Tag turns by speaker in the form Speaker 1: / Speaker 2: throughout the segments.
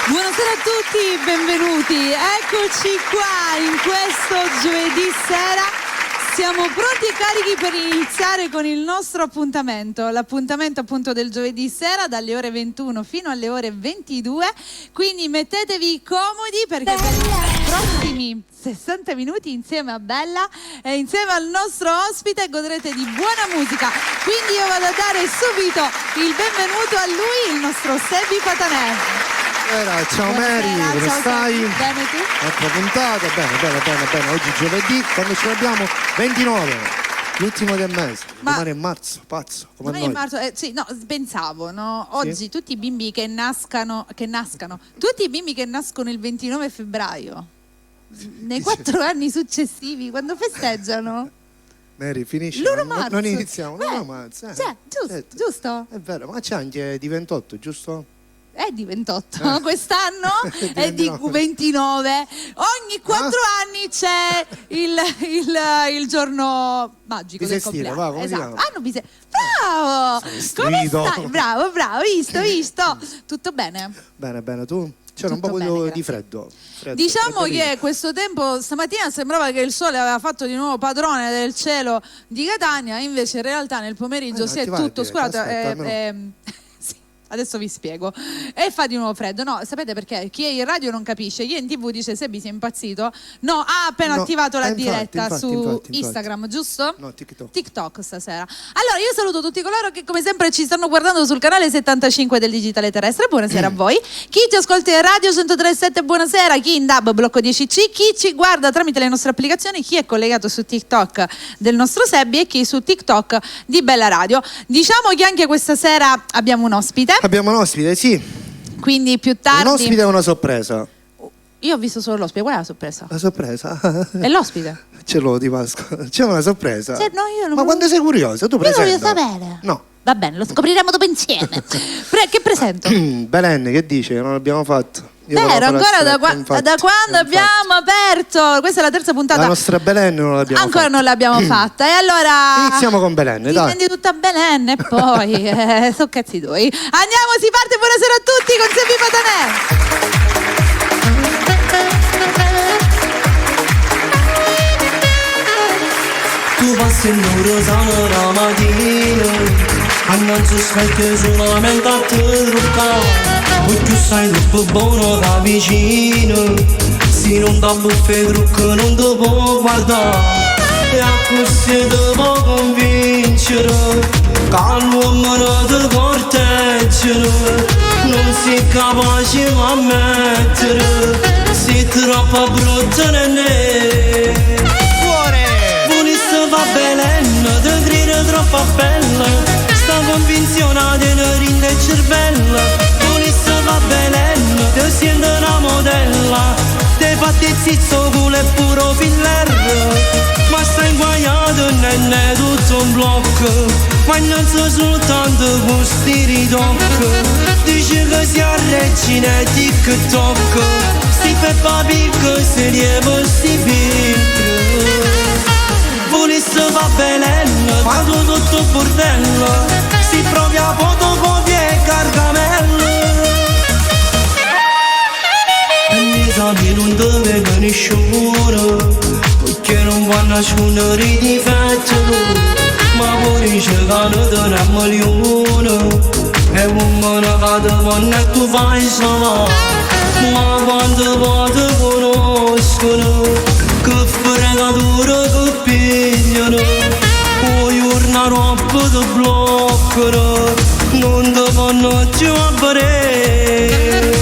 Speaker 1: Buonasera a tutti, benvenuti. Eccoci qua in questo giovedì sera. Siamo pronti e carichi per iniziare con il nostro appuntamento. L'appuntamento appunto del giovedì sera dalle ore 21 fino alle ore 22. Quindi mettetevi comodi perché per i prossimi 60 minuti insieme a Bella e insieme al nostro ospite godrete di buona musica. Quindi io vado a dare subito il benvenuto a lui, il nostro Sebi Patanè.
Speaker 2: Ciao Mary, come stai?
Speaker 1: Bene tu?
Speaker 2: Altra puntata, bene. Oggi giovedì, quando ce l'abbiamo? 29, l'ultimo del mese. Domani è marzo, pazzo, come
Speaker 1: domani
Speaker 2: noi.
Speaker 1: è marzo, sì, no, pensavo, no? Oggi
Speaker 2: Sì?
Speaker 1: tutti i bimbi che nascono, tutti i bimbi che nascono il 29 febbraio, nei 4 anni successivi, quando festeggiano?
Speaker 2: Mary, finisci.
Speaker 1: L'1 marzo.
Speaker 2: Non iniziamo, l'1 marzo.
Speaker 1: Cioè, giusto?
Speaker 2: È vero, ma c'è anche di 28, giusto?
Speaker 1: È di 28, quest'anno è di
Speaker 2: 29.
Speaker 1: 29. Ogni 4 anni c'è il giorno magico del
Speaker 2: Bisestile,
Speaker 1: compleanno.
Speaker 2: va, come si chiama?
Speaker 1: Bravo! Come
Speaker 2: Vestito.
Speaker 1: stai? Bravo, visto. Tutto bene?
Speaker 2: Bene, tu? C'era
Speaker 1: Tutto
Speaker 2: un po'
Speaker 1: bene,
Speaker 2: di freddo.
Speaker 1: Diciamo
Speaker 2: freddolino.
Speaker 1: che questo tempo, stamattina sembrava che il sole aveva fatto di nuovo padrone del cielo di Catania, invece in realtà nel pomeriggio si è
Speaker 2: attivare
Speaker 1: tutto
Speaker 2: diretta,
Speaker 1: oscurato.
Speaker 2: aspetta,
Speaker 1: Sì, adesso vi spiego. E fa di nuovo freddo. No, sapete perché? Chi è in radio non capisce. Chi è in TV dice Sebi si è impazzito. No, ha appena
Speaker 2: No,
Speaker 1: attivato la
Speaker 2: infatti,
Speaker 1: diretta su
Speaker 2: infatti.
Speaker 1: Instagram, giusto?
Speaker 2: No, TikTok.
Speaker 1: TikTok stasera. Allora, io saluto tutti coloro che come sempre ci stanno guardando sul canale 75 del Digitale Terrestre. Buonasera a voi. Chi ci ascolta in radio 103.7, buonasera. Chi in DAB blocco 10C, chi ci guarda tramite le nostre applicazioni, chi è collegato su TikTok del nostro Sebi e chi su TikTok di Bella Radio. Diciamo che anche questa sera abbiamo un ospite,
Speaker 2: Abbiamo un ospite, sì.
Speaker 1: quindi più
Speaker 2: Un
Speaker 1: tardi.
Speaker 2: ospite e una sorpresa.
Speaker 1: Io ho visto solo l'ospite, qual è la sorpresa?
Speaker 2: La sorpresa?
Speaker 1: È l'ospite?
Speaker 2: Ce l'ho di Pasqua. C'è una sorpresa.
Speaker 1: Cioè, no, io non
Speaker 2: Ma quando sei curiosa, tu
Speaker 1: Io lo voglio
Speaker 2: presenta.
Speaker 1: sapere.
Speaker 2: No.
Speaker 1: Va bene, lo scopriremo dopo insieme. Che presento?
Speaker 2: Belen, che dice? Non l'abbiamo fatto. Io
Speaker 1: Vero,
Speaker 2: volevo
Speaker 1: ancora
Speaker 2: fare
Speaker 1: da
Speaker 2: infatti,
Speaker 1: quando abbiamo aperto? Questa è la terza puntata.
Speaker 2: La nostra Belen non l'abbiamo
Speaker 1: Ancora
Speaker 2: fatta.
Speaker 1: non l'abbiamo fatta. E allora
Speaker 2: Iniziamo con Belen,
Speaker 1: ti
Speaker 2: dai.
Speaker 1: prendi tutta Belen e poi so cazzi tuoi. Andiamo, si parte, buonasera a tutti con Sebi Patanè.
Speaker 3: Tu passi in Rosano la mattina, annanzi specchio solamente a te truccare. Poi più sai troppo buono da vicino, se non da buffe trucco non ti può guardare. E a così ti può convincere, che l'uomo non ti corteggiano. Non sei capace a ammettere, sei troppo brutta nene. Va bene, ti credo troppo bella, sta convinzione di non rinde il cervello. Volesse va bene, ti sento una modella, ti fatti il zizzo culo e puro filler. Ma stai inguaiato nenne tutto un blocco, ma non so soltanto con sti ritocchi. Dice che sia regina e TikTok, sti Peppa Pig se lievo sti filtri. Volesse va bene, quando tutto bordello, si provi a fotocopie e carcamello. E mi sa che non ti vedo nessuno, perché non vanno a nascondere i difetti. Ma pure dice che non te ne milione, e uomini che ti vanno e tu fai salare. Ma quando poi ti conoscono, che fregatura che pigliano, poi una roba ti bloccano, non ti fanno più a vedere.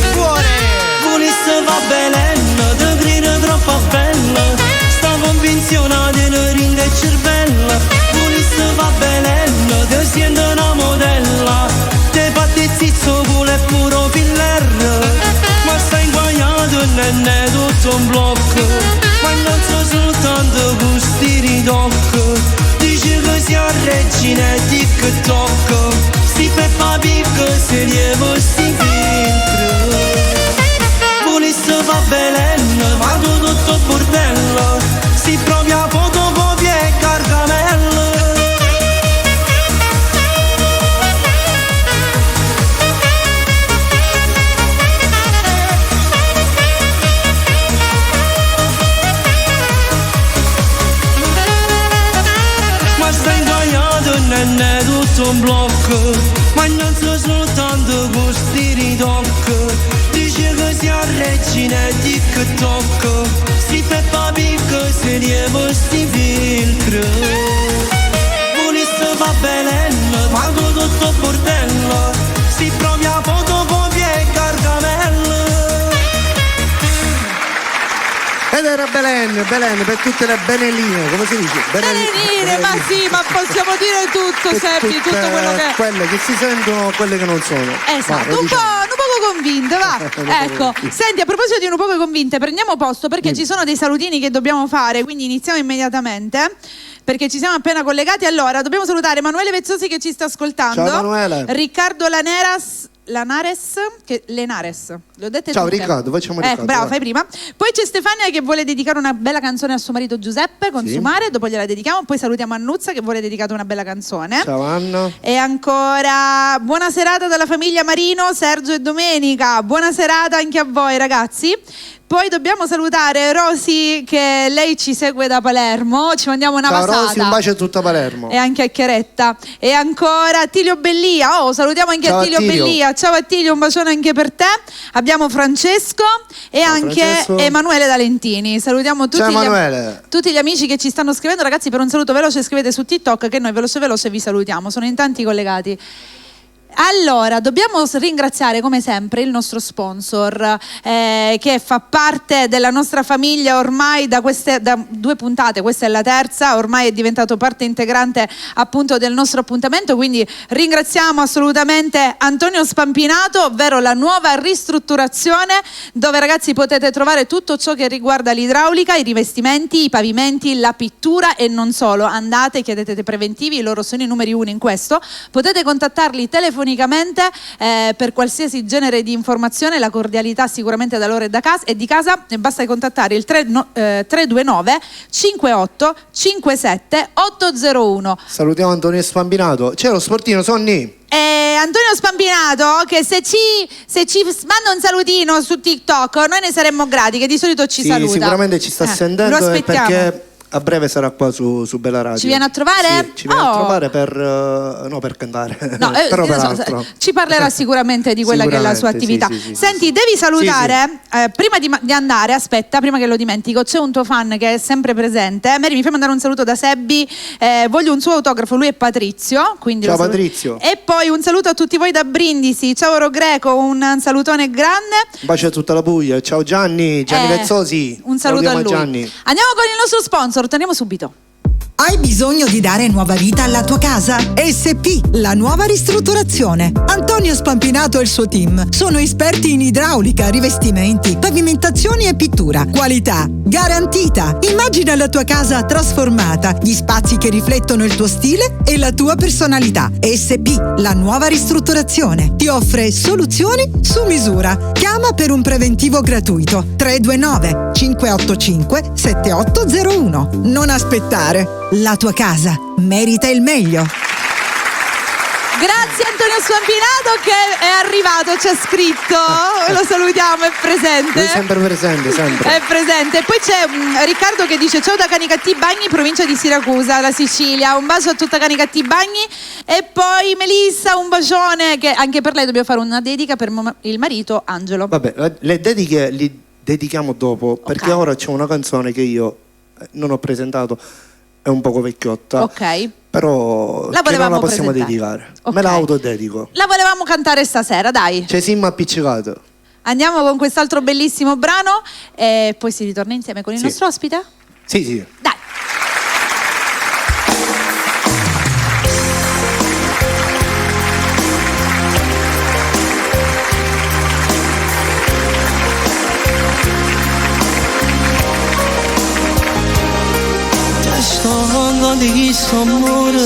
Speaker 3: Volesse va bene, ti credo troppo bella, sta convinzione di non rinde il cervello. Volesse va bene, ti sento una modella, ti fatti il zizzo culo e puro filler. Ma stai inguaiato nenne tutto un blocco, ma non so soltanto con sti ritocchi. Dice che sia regina e TikTok, sti Peppa Pig se lievo sti filtri. Volesse va bene, vado tutto bordello, si provi a fotocopie e carcamello. un blocco, ma non so soltanto con sti ritocchi. Dice che sia regina e TikTok, sti Peppa Pig se lievo sti filtri. Volesse fa bello, ma con tutto bordello, si provi a fotocopia e carcamello.
Speaker 2: Ed era Belen per tutte le beneline, come si dice?
Speaker 1: Beneline, ma sì, ma possiamo dire tutto, Seppi, tutto quello che...
Speaker 2: Quelle che si sentono, quelle che non sono.
Speaker 1: Esatto, un poco convinte, va. Ecco, senti, a proposito di un poco convinte, prendiamo posto perché ci sono dei salutini che dobbiamo fare, quindi iniziamo immediatamente. Perché ci siamo appena collegati. Allora, dobbiamo salutare Emanuele Vezzosi che ci sta ascoltando.
Speaker 2: Ciao Emanuele.
Speaker 1: Riccardo Lanares, le ho dette
Speaker 2: ciao
Speaker 1: tutte.
Speaker 2: Riccardo, facciamo Riccardo.
Speaker 1: Bravo, fai prima. Poi c'è Stefania che vuole dedicare una bella canzone a suo marito Giuseppe, Consumare, dopo gliela dedichiamo. Poi salutiamo Annuzza che vuole dedicare una bella canzone.
Speaker 2: Ciao Anna.
Speaker 1: E ancora buona serata dalla famiglia Marino, Sergio e Domenica. Buona serata anche a voi ragazzi. Poi dobbiamo salutare Rosy che lei ci segue da Palermo, ci mandiamo una vasata.
Speaker 2: Ciao Rosy, un bacio a tutta Palermo.
Speaker 1: E anche a Chiaretta. E ancora Attilio Bellia, salutiamo anche Attilio Bellia. Ciao Attilio, un bacione anche per te. Abbiamo Francesco e anche Francesco. Emanuele D'Alentini. Salutiamo tutti gli amici che ci stanno scrivendo. Ragazzi, per un saluto veloce scrivete su TikTok che noi veloce vi salutiamo, sono in tanti collegati. Allora, dobbiamo ringraziare come sempre il nostro sponsor che fa parte della nostra famiglia ormai da 2 puntate, questa è la terza, ormai è diventato parte integrante appunto del nostro appuntamento, quindi ringraziamo assolutamente Antonio Spampinato, ovvero la nuova ristrutturazione dove ragazzi potete trovare tutto ciò che riguarda l'idraulica, i rivestimenti, i pavimenti, la pittura e non solo. Andate, chiedete dei preventivi, loro sono i numeri 1 in questo, potete contattarli telefonicamente per qualsiasi genere di informazione, la cordialità sicuramente da loro e di casa, e basta contattare il 329 58 57 801.
Speaker 2: Salutiamo Antonio Spampinato. C'è lo sportino Sonny.
Speaker 1: Antonio Spampinato che se ci manda un salutino su TikTok noi ne saremmo grati, che di solito ci saluta.
Speaker 2: Sicuramente ci sta sentendo,
Speaker 1: lo aspettiamo.
Speaker 2: Perché a breve sarà qua su Bella Radio.
Speaker 1: Ci viene a trovare?
Speaker 2: Sì, ci viene a trovare per cantare.
Speaker 1: No,
Speaker 2: però per altro.
Speaker 1: Ci parlerà sicuramente di quella che è la sua attività.
Speaker 2: Sì.
Speaker 1: Senti, devi salutare, prima di andare, aspetta, prima che lo dimentico, c'è un tuo fan che è sempre presente. Mary, mi fai mandare un saluto da Sebbi, voglio un suo autografo, lui è Patrizio. Quindi
Speaker 2: ciao Patrizio.
Speaker 1: E poi un saluto a tutti voi da Brindisi, ciao Oro Greco, un salutone grande.
Speaker 2: Un bacio a tutta la Puglia, ciao Gianni Vezzosi.
Speaker 1: Un saluto a lui.
Speaker 2: Gianni.
Speaker 1: Andiamo con il nostro sponsor. Torniamo subito.
Speaker 4: Hai bisogno di dare nuova vita alla tua casa? SP, la nuova ristrutturazione. Antonio Spampinato e il suo team sono esperti in idraulica, rivestimenti, pavimentazioni e pittura. Qualità garantita. Immagina la tua casa trasformata, gli spazi che riflettono il tuo stile e la tua personalità. SP, la nuova ristrutturazione, ti offre soluzioni su misura. Chiama per un preventivo gratuito 329 585 7801. Non aspettare. La tua casa merita il meglio.
Speaker 1: Grazie Antonio Spampinato che è arrivato, ci ha scritto, lo salutiamo, è presente.
Speaker 2: Lui è sempre presente, sempre.
Speaker 1: È presente. E poi c'è Riccardo che dice ciao da Canicattì Bagni, provincia di Siracusa, la Sicilia. Un bacio a tutta Canicattì Bagni. E poi Melissa, un bacione, che anche per lei dobbiamo fare una dedica per il marito Angelo.
Speaker 2: Vabbè, le dediche li dedichiamo dopo, perché ora c'è una canzone che io non ho presentato. È un poco vecchiotta.
Speaker 1: Ok.
Speaker 2: Però non la possiamo dedicare. Okay. Me la autodedico.
Speaker 1: La volevamo cantare stasera, dai.
Speaker 2: C'è Simma appiccicato.
Speaker 1: Andiamo con quest'altro bellissimo brano e poi si ritorna insieme con il nostro ospite?
Speaker 2: Sì.
Speaker 1: Dai.
Speaker 3: Sto di questo amore,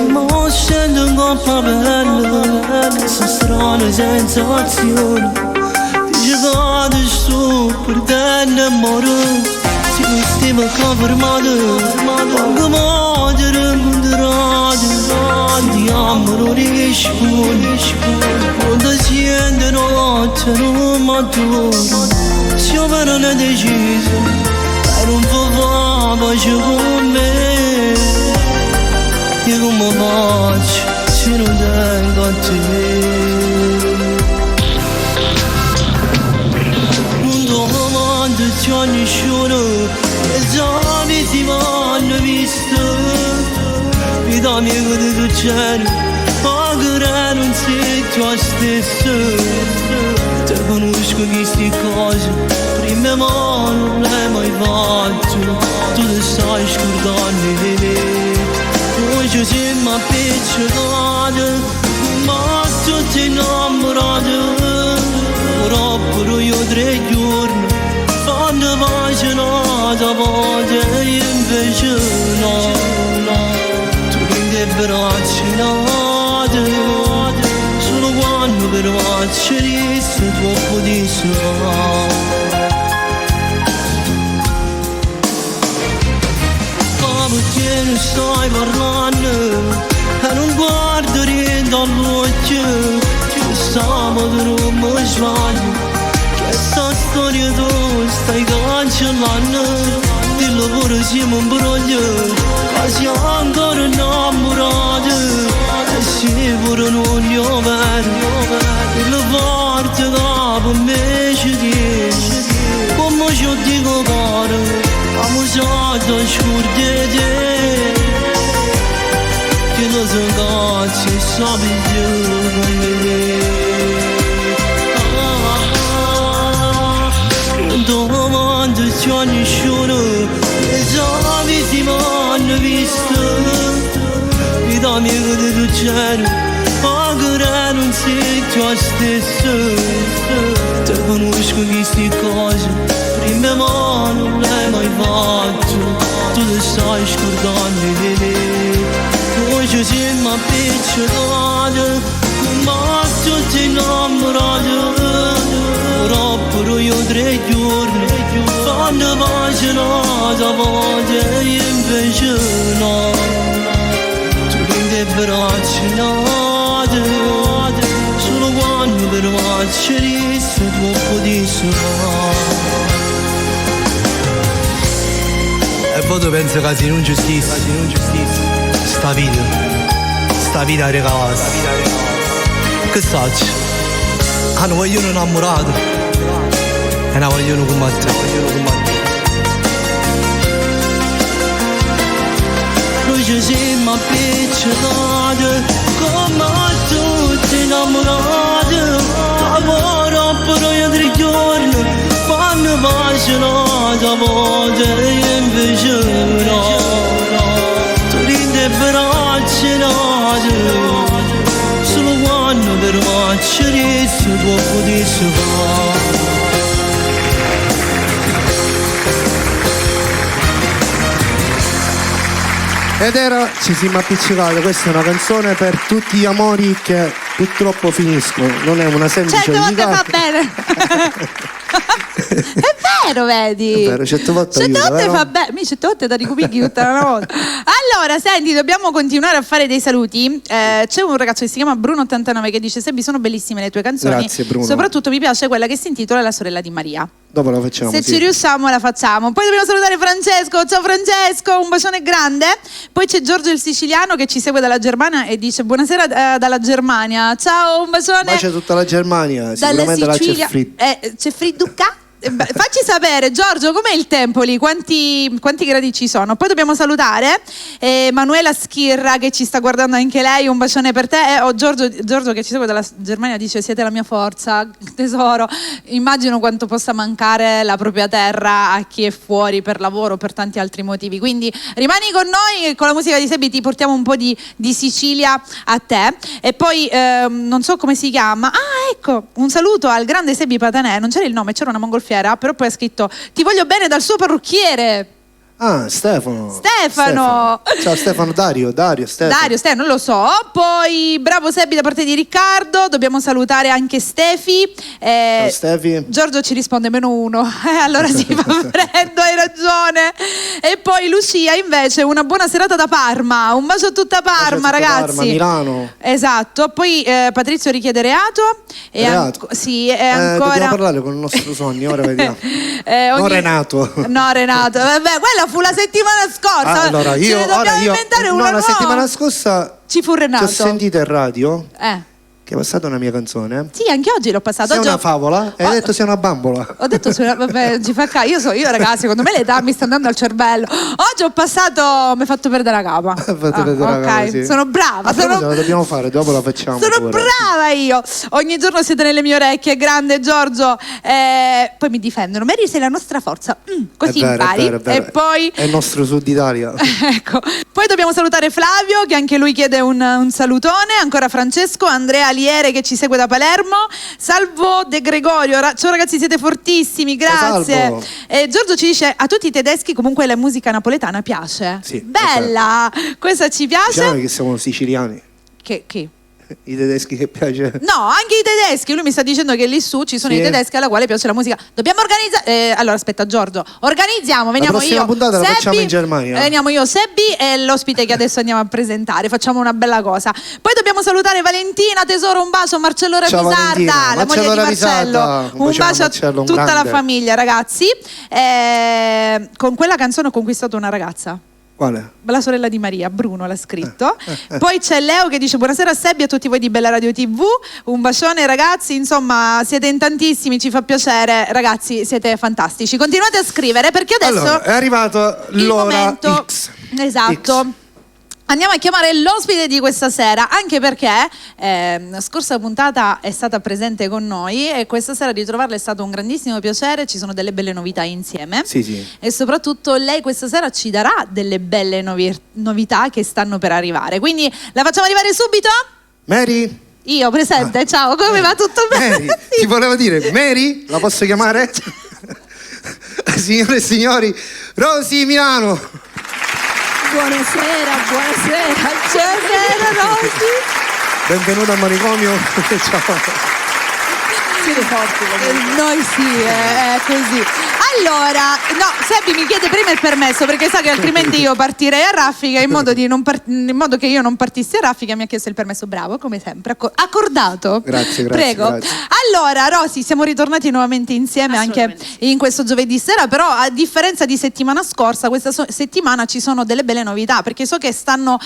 Speaker 3: ma scendo in coppa bella, questa strana sensazione, dice che ti sto perdendo amore, se mi stiamo confermato, anche madre incontrato, ti amo non rispondi, quando sento notte non mi adoro, se io per una decisione, non fa pace con me, io come faccio se non tengo a te. Non domando c'è nessuno, e già mi si vanno visto, mi dà mia cosa tu c'eri, ancora non sei tu stesso. Te conosco queste cose, prima ma non le mai fatto, tu le sai scordarmi di me. Oggi siamo appiccicati, ma tu ti innamorato, però io 3 giorni, fanno pagina volte, invece no, tu prendi i bracci nati. Quando per faccerisse troppo di ma perché non stai parlando e non guardo niente all'occhio, che sabato non mi sbaglio, che sta storia tu stai cancellando, dillo pure siamo un broglio, ma siamo ancora innamorati. Sicuro non ne ho vero, e la forte che per me ci dice, come ci dico caro, amusato a scordete, che lo so cazzo sapi più come me. Non domando c'è nessuno, e già mi si vanno visto, da mia cosa tu c'eri, ancora non sei tu stesso. Te conosco queste cose, prima ma non l'hai mai fatto, tu le sai scordarmi di me. Oggi siamo appiccicati, ma tu ti innamorato, però io 3 giorni, fanno pagina volte, invece no. Le braccia nate, solo quando per faccerisse troppo di e poi tu pensi che sia ingiustizia, sta vita regalata, che sacci, hanno vogliono innamorato e ne vogliono combattere. Noi siamo appiccicati, come tutti innamorati, lavoro però io 3 giorni, fanno pagina volte, invece no, tu rindi braccia nate, solo quando per faccerisse troppo di
Speaker 2: Ed era Ci siamo appiccicati, questa è una canzone per tutti gli amori che purtroppo finiscono, non è una semplice
Speaker 1: Certe volte fa bene. È vero, vedi?
Speaker 2: È vero, certe volte
Speaker 1: fa bene. Certe volte da ricupicchi tutta la volta. Allora, senti, dobbiamo continuare a fare dei saluti. C'è un ragazzo che si chiama Bruno89 che dice: Sebi, sono bellissime le tue canzoni.
Speaker 2: Grazie, Bruno.
Speaker 1: Soprattutto mi piace quella che si intitola La sorella di Maria.
Speaker 2: Dopo la facciamo.
Speaker 1: Se
Speaker 2: sì.
Speaker 1: ci riusciamo la facciamo. Poi dobbiamo salutare Francesco. Ciao Francesco, un bacione grande. Poi c'è Giorgio il siciliano che ci segue dalla Germania e dice: buonasera dalla Germania. Ciao, un bacione.
Speaker 2: Bacia tutta la Germania,
Speaker 1: Dalla
Speaker 2: sicuramente là
Speaker 1: Sicilia.
Speaker 2: c'è fritto.
Speaker 1: C'è frittucca? Facci sapere, Giorgio, com'è il tempo lì? Quanti gradi ci sono? Poi dobbiamo salutare Manuela Schirra che ci sta guardando anche lei, un bacione per te. Giorgio che ci segue dalla Germania dice: siete la mia forza, tesoro. Immagino quanto possa mancare la propria terra a chi è fuori per lavoro o per tanti altri motivi. Quindi rimani con noi e con la musica di Sebi ti portiamo un po' di Sicilia a te. E poi non so come si chiama. Ah, ecco, un saluto al grande Sebi Patanè. Non c'era il nome, c'era una mongolfiera, però poi ha scritto: ti voglio bene dal suo parrucchiere.
Speaker 2: Ah, Stefano.
Speaker 1: Ciao
Speaker 2: Stefano, Dario, Stefano.
Speaker 1: Non lo so. Poi bravo Sebi da parte di Riccardo. Dobbiamo salutare anche Stefi.
Speaker 2: Ciao Stefi.
Speaker 1: Giorgio ci risponde -1. Allora si fa freddo, hai ragione. E poi Lucia invece: una buona serata da Parma. Un bacio a tutta Parma, ragazzi.
Speaker 2: Parma, Milano.
Speaker 1: Esatto. Poi Patrizio richiede Reato. Sì, e ancora.
Speaker 2: Dobbiamo parlare con il nostro sogno, ora vediamo. No, Renato.
Speaker 1: No, Renato. Vabbè, quella fu la settimana scorsa.
Speaker 2: Allora,
Speaker 1: Ce ne dobbiamo inventare una
Speaker 2: la
Speaker 1: nuova.
Speaker 2: settimana scorsa
Speaker 1: Ci fu Renato.
Speaker 2: ti ho sentito in radio che è passata una mia canzone.
Speaker 1: Sì, anche oggi l'ho passato.
Speaker 2: Sei
Speaker 1: Oggi
Speaker 2: una favola e hai detto sei una bambola.
Speaker 1: Ho detto, vabbè, ci fa io ragazzi, secondo me l'età mi sta andando al cervello. Oggi ho passato, mi hai fatto perdere la capa.
Speaker 2: Ok, sì.
Speaker 1: Sono brava.
Speaker 2: La dobbiamo fare, dopo la facciamo.
Speaker 1: Sono brava io. Ogni giorno siete nelle mie orecchie, grande Giorgio. Poi mi difendono. Mary, sei la nostra forza. Così impari.
Speaker 2: È vero.
Speaker 1: E poi
Speaker 2: è il nostro Sud Italia.
Speaker 1: Ecco. Poi dobbiamo salutare Flavio, che anche lui chiede un salutone. Ancora Francesco, Andrea Liere che ci segue da Palermo, Salvo De Gregorio, ciao ragazzi, siete fortissimi, grazie. Giorgio ci dice: a tutti i tedeschi comunque la musica napoletana piace.
Speaker 2: Sì,
Speaker 1: bella, questa ci piace.
Speaker 2: Diciamo che siamo siciliani.
Speaker 1: Che?
Speaker 2: I tedeschi che piace.
Speaker 1: No, anche i tedeschi. Lui mi sta dicendo che lì su ci sono i tedeschi alla quale piace la musica. Dobbiamo organizzare. Allora, aspetta, Giorgio. Organizziamo. Veniamo
Speaker 2: la prossima puntata la facciamo in Germania.
Speaker 1: Veniamo io, Sebbi e l'ospite che adesso andiamo a presentare. Facciamo una bella cosa. Poi dobbiamo salutare Valentina, tesoro. Un bacio. Marcello Ravisarda, la moglie di Marcello. Un bacio a tutta la famiglia, ragazzi. Con quella canzone ho conquistato una ragazza.
Speaker 2: Quale?
Speaker 1: La sorella di Maria, Bruno l'ha scritto. Poi c'è Leo che dice: buonasera a Sebbi e a tutti voi di Bella Radio TV. Un bacione ragazzi, insomma siete in tantissimi, ci fa piacere. Ragazzi, siete fantastici. Continuate a scrivere perché adesso
Speaker 2: allora, è arrivato l'ora X.
Speaker 1: Esatto. X. Andiamo a chiamare l'ospite di questa sera, anche perché scorsa puntata è stata presente con noi e questa sera ritrovarla è stato un grandissimo piacere, ci sono delle belle novità insieme.
Speaker 2: Sì.
Speaker 1: E soprattutto lei questa sera ci darà delle belle novità che stanno per arrivare. Quindi la facciamo arrivare subito?
Speaker 2: Mary?
Speaker 1: Io presente, ciao, come va? Tutto bene?
Speaker 2: Mary, ti volevo dire, Mary, la posso chiamare? Signore e signori, Rosy Milano.
Speaker 5: Buonasera.
Speaker 1: Buonasera Rosy.
Speaker 2: Benvenuta al manicomio. Ciao.
Speaker 5: Siete forti.
Speaker 1: Noi sì, è così. Allora, no, Sebbi mi chiede prima il permesso perché sa che altrimenti io partirei a raffica in modo che io non partissi a raffica. Mi ha chiesto il permesso, bravo, come sempre, accordato.
Speaker 2: Grazie.
Speaker 1: Prego.
Speaker 2: Grazie.
Speaker 1: Allora, Rosy, siamo ritornati nuovamente insieme anche in questo giovedì sera, però a differenza di settimana scorsa, questa settimana ci sono delle belle novità, perché so che stanno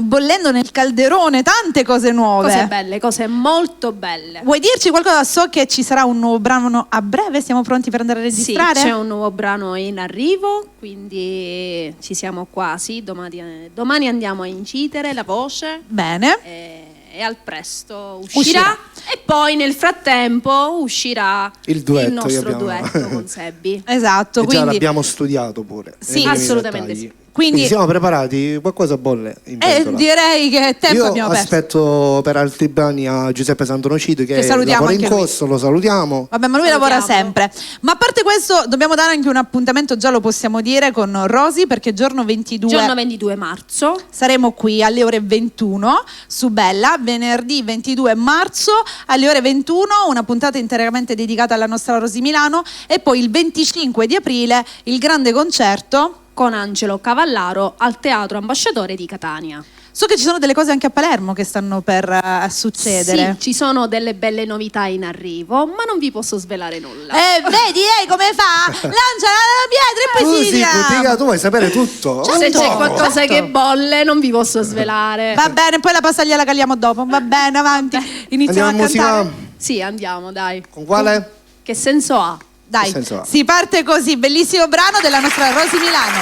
Speaker 1: bollendo nel calderone tante cose nuove.
Speaker 5: Cose belle, cose molto belle.
Speaker 1: Vuoi dirci qualcosa? So che ci sarà un nuovo brano a breve, siamo pronti per andare a registrare?
Speaker 5: Sì, c'è un nuovo brano in arrivo, quindi ci siamo quasi, domani andiamo a incidere la voce.
Speaker 1: Bene.
Speaker 5: E al presto uscirà. E poi nel frattempo uscirà il nostro duetto con Sebbi.
Speaker 1: Esatto,
Speaker 2: quindi già l'abbiamo studiato pure.
Speaker 1: Sì,
Speaker 5: assolutamente sì.
Speaker 1: Quindi
Speaker 2: siamo preparati? Qualcosa bolle in pentola.
Speaker 1: Direi che tempo abbiamo perso.
Speaker 2: Aspetto per altri brani a Giuseppe Santonocito che lavora in corso, lo salutiamo.
Speaker 1: Vabbè, ma lui lavora sempre. Ma a parte questo dobbiamo dare anche un appuntamento, già lo possiamo dire, con Rosy, perché giorno 22
Speaker 5: marzo
Speaker 1: saremo qui alle ore 21 su Bella, venerdì 22 marzo alle ore 21, una puntata interamente dedicata alla nostra Rosy Milano, e poi il 25 di aprile il grande concerto
Speaker 5: con Angelo Cavallaro al Teatro Ambasciatore di Catania.
Speaker 1: So che ci sono delle cose anche a Palermo che stanno per succedere.
Speaker 5: Sì, ci sono delle belle novità in arrivo, ma non vi posso svelare nulla.
Speaker 1: Vedi come fa? Lancia la pietra e poi si tira.
Speaker 2: Tu vuoi sapere tutto?
Speaker 5: Se c'è qualcosa che bolle non vi posso svelare.
Speaker 1: Va bene, poi la passaglia la caliamo dopo. Va bene, avanti. Iniziamo
Speaker 2: andiamo
Speaker 1: a cantare.
Speaker 2: Musica?
Speaker 5: Sì, andiamo, dai.
Speaker 2: Con quale?
Speaker 5: Che senso ha?
Speaker 1: Dai, si parte così, bellissimo brano della nostra Rosy Milano.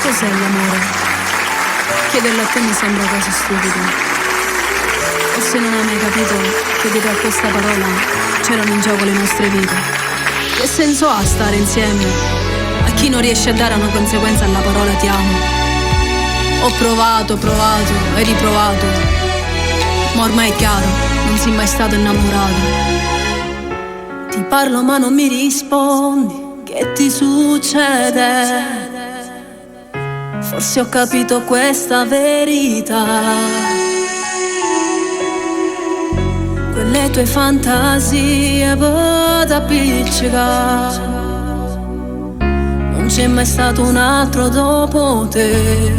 Speaker 6: Cos'è l'amore? Chiederlo a te mi sembra quasi stupido. E se non hai mai capito che dietro a questa parola c'erano in gioco le nostre vite, che senso ha stare insieme a chi non riesce a dare una conseguenza alla parola ti amo? Ho provato e riprovato, ma ormai è chiaro, non sei mai stato innamorato. Ti parlo ma non mi rispondi, che ti succede? Forse ho capito questa verità. Quelle tue fantasie vado a appiccicare. Non c'è mai stato un altro dopo te.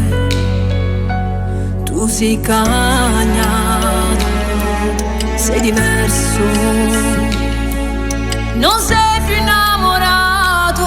Speaker 6: Tu sei cagnato, sei diverso. Non sei più innamorato.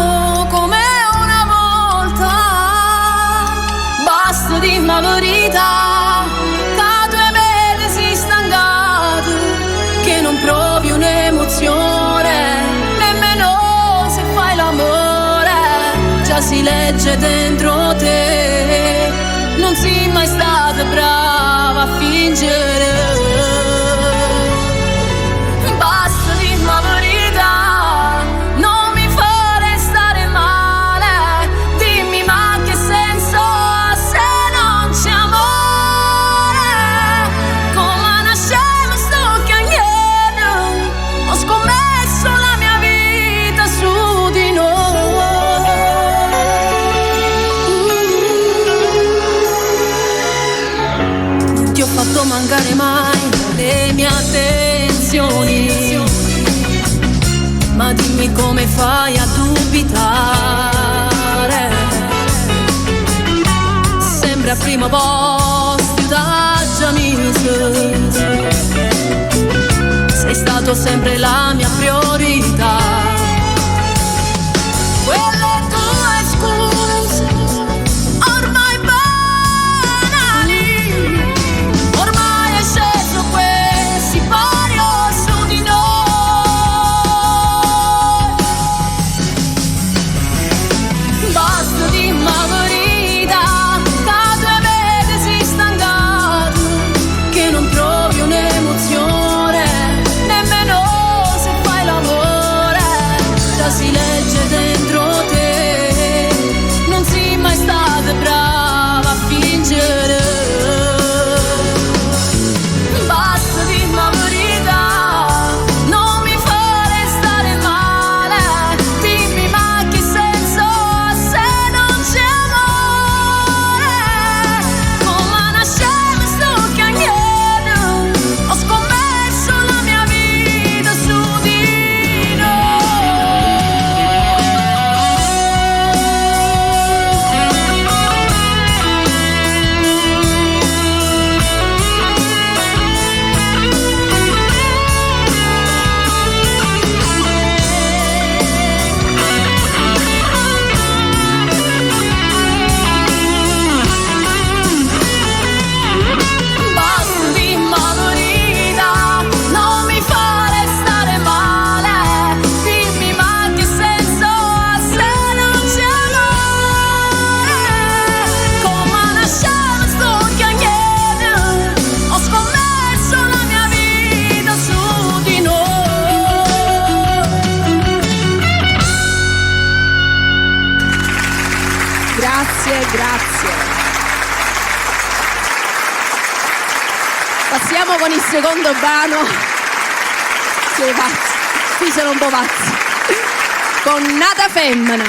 Speaker 6: legge dentro te, non sei mai stata brava a fingere. Basta dirmi la verità, non mi fare stare male, dimmi ma che senso ha se non c'è amore. Come nasceva sto chiagliere, ho scommesso la mia vita su di noi. Non ti ho fatto mancare mai le mie attenzioni, ma dimmi come fai a dubitare. Sempre al primo posto da già sei stato sempre la mia priorità. Quelle tue scuse ormai banali, ormai è sceso questi sipario su di noi. Basta dimmi la verità, da 2 mesi sei stancato, che non provi un'emozione, nemmeno se fai l'amore. Già si legge dentro te, non sei mai stata brava a fingere. Basta dimmi la verità, non mi fare stare male, dimmi ma che senso ha se non c'è amore. Come nasceva sto chiagliere, ho scommesso la mia vita su di Basta dimmi la verità, non mi fare stare male, dimmi ma che senso ha se non c'è amore. Come nasceva sto chiagliere, ho scommesso la mia vita su di noi.
Speaker 5: Grazie, grazie. Passiamo con il secondo brano. Siete pazzi, qui sono un po' pazzi. Con Nata Femmina.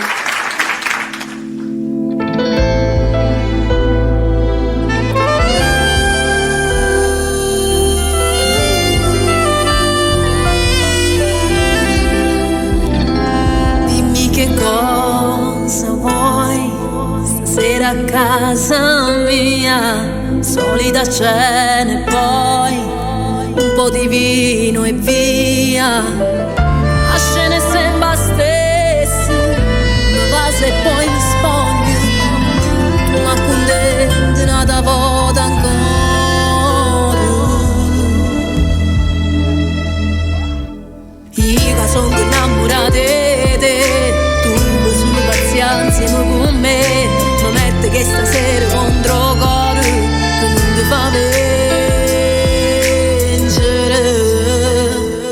Speaker 6: Dimmi che cosa vuoi stasera a casa mia, solita cena e poi un po' di vino e via. La scena è sempre stessa, mi va se poi mi spoglio, tu mi accontenti una volta ancora. Io sono innamorata di te, tu sulle pazienza insieme con me, mi mette che stasera contro cuore che non ti fa vincere.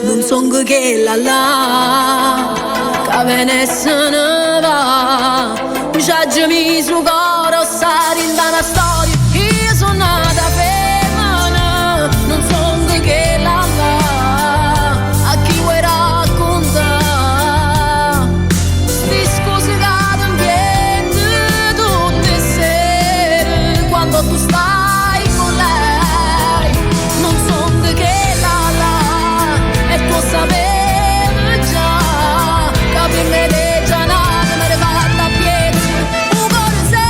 Speaker 6: Non son che là che ve se ne va, mi su coro stare in una storia. Io sono nata femmina, non son che là a chi vuoi raccontare sti scusi che t'ambiente tutte le sere quando tu stai con lei. Non son che là e tu sapevi già che per me le giornate me le fatta a piedi un cuore se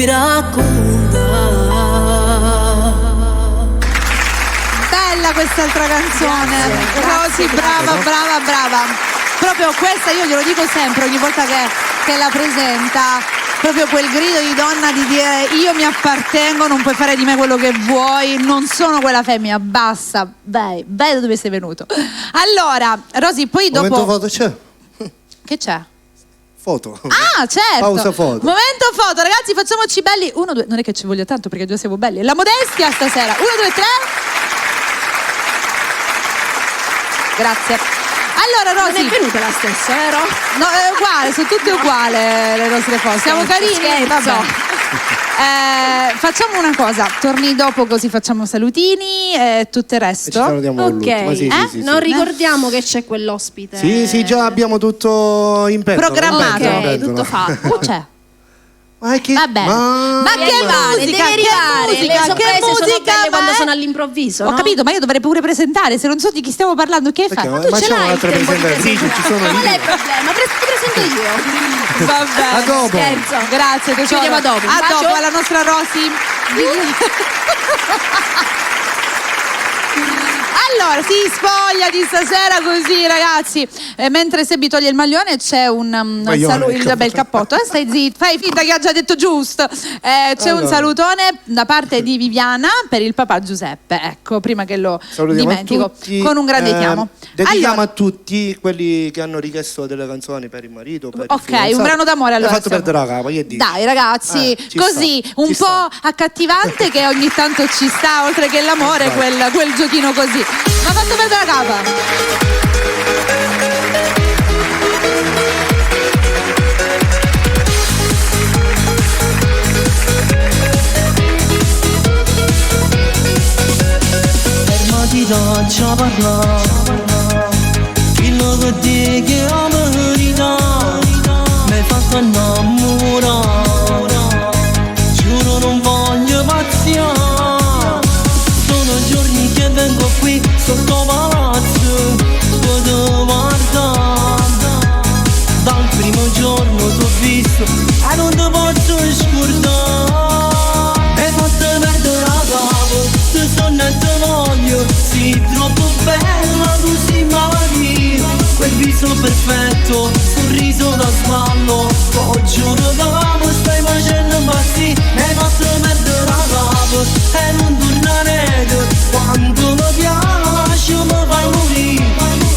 Speaker 6: mi racconta.
Speaker 1: Bella quest'altra canzone. Rosy, brava. Proprio questa io glielo dico sempre, ogni volta che la presenta, proprio quel grido di donna di dire io mi appartengo, non puoi fare di me quello che vuoi, non sono quella femmina, basta, vai da dove sei venuto. Allora, Rosy, poi dopo...
Speaker 2: Momento foto c'è?
Speaker 1: Che c'è?
Speaker 2: Foto.
Speaker 1: Ah, certo.
Speaker 2: Pausa foto.
Speaker 1: Momento foto, ragazzi, facciamoci belli. 1, 2, non è che ci voglia tanto perché già siamo belli. La modestia stasera. 1, 2, 3. Grazie. Allora, Rosy,
Speaker 5: non è venuta la stessa, vero?
Speaker 1: No, è uguale, sono tutte uguali le nostre foto. Siamo carini? Vabbè. Facciamo una cosa, torni dopo così facciamo salutini e tutto il resto.
Speaker 2: E ci salutiamo
Speaker 5: ok,
Speaker 2: sì.
Speaker 5: Non ricordiamo che c'è quell'ospite.
Speaker 2: Sì, già abbiamo tutto in petto.
Speaker 1: Programmato.
Speaker 5: Ok, tutto fatto.
Speaker 1: Non c'è.
Speaker 2: Vabbè.
Speaker 1: Ma che musica,
Speaker 5: deve arrivare. Le sorprese sono belle quando sono all'improvviso,
Speaker 1: Ho
Speaker 5: no?
Speaker 1: capito, ma io dovrei pure presentare, se non so di chi stiamo parlando, che fai?
Speaker 2: Ma tu ce l'hai un'altra presentatrice, ci sono
Speaker 5: Qual è
Speaker 2: io.
Speaker 5: il problema? Ti presento io.
Speaker 1: Vabbè.
Speaker 2: A dopo.
Speaker 5: Scherzo.
Speaker 1: Grazie, tesoro.
Speaker 5: Ci vediamo dopo.
Speaker 1: A
Speaker 5: Bacio.
Speaker 1: dopo alla nostra Rosy. Allora, si spoglia di stasera così, ragazzi. Mentre Sebi toglie il maglione c'è il bel cappotto. Stai zitto, fai finta che ha già detto giusto. C'è un salutone da parte di Viviana per il papà Giuseppe. Ecco, prima che lo dimentico. Con un grande chiamo.
Speaker 2: Dedichiamo a tutti quelli che hanno richiesto delle canzoni per il marito. Per il fidanzato.
Speaker 1: Un brano d'amore allora.
Speaker 2: L'ho fatto perdere la capa, che dici?
Speaker 1: Dai ragazzi, così
Speaker 2: sta,
Speaker 1: un po' accattivante che ogni tanto ci sta, oltre che l'amore, quel giochino così. Ma fatto perdere la capa.
Speaker 3: Faccia parlare, quello che ti chiama verità, mi hai fatto innamorare, giuro non voglio pazziare, sono giorni che vengo qui sotto palazzo, potevo guardare, dal primo giorno t'ho visto e non ti posso scordare, mi hai fatto perdere la capo, ti sono e ti voglio. Sì, troppo bella, tu sei magia, quel viso perfetto, sorriso da sballo, oh giuro d'amo, stai facendo impazzire, mi hai fatto perdere la capo e non tornare, quando mi piace mi fai morire,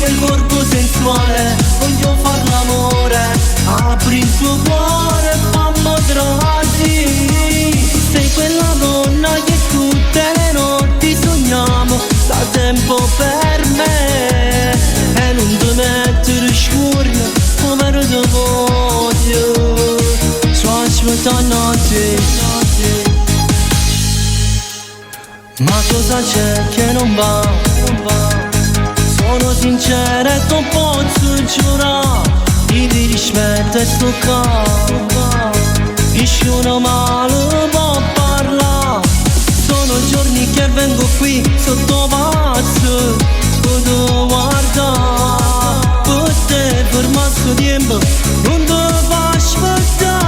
Speaker 3: il corpo sensuale, voglio far l'amore, apri il tuo cuore e fammi trasì, sei quella donna che tutte le notti sogniamo, da tempo per me e non ti mettere scurria come ti voglio, sto aspettando te, ma cosa c'è che non va, sono sincera e non posso giurare, ti rispetto e sto qua, nessuno male può parlare, sono giorni che vengo qui sotto palazzo, potevo guardare, per te per mazzo tempo non te fa aspettare,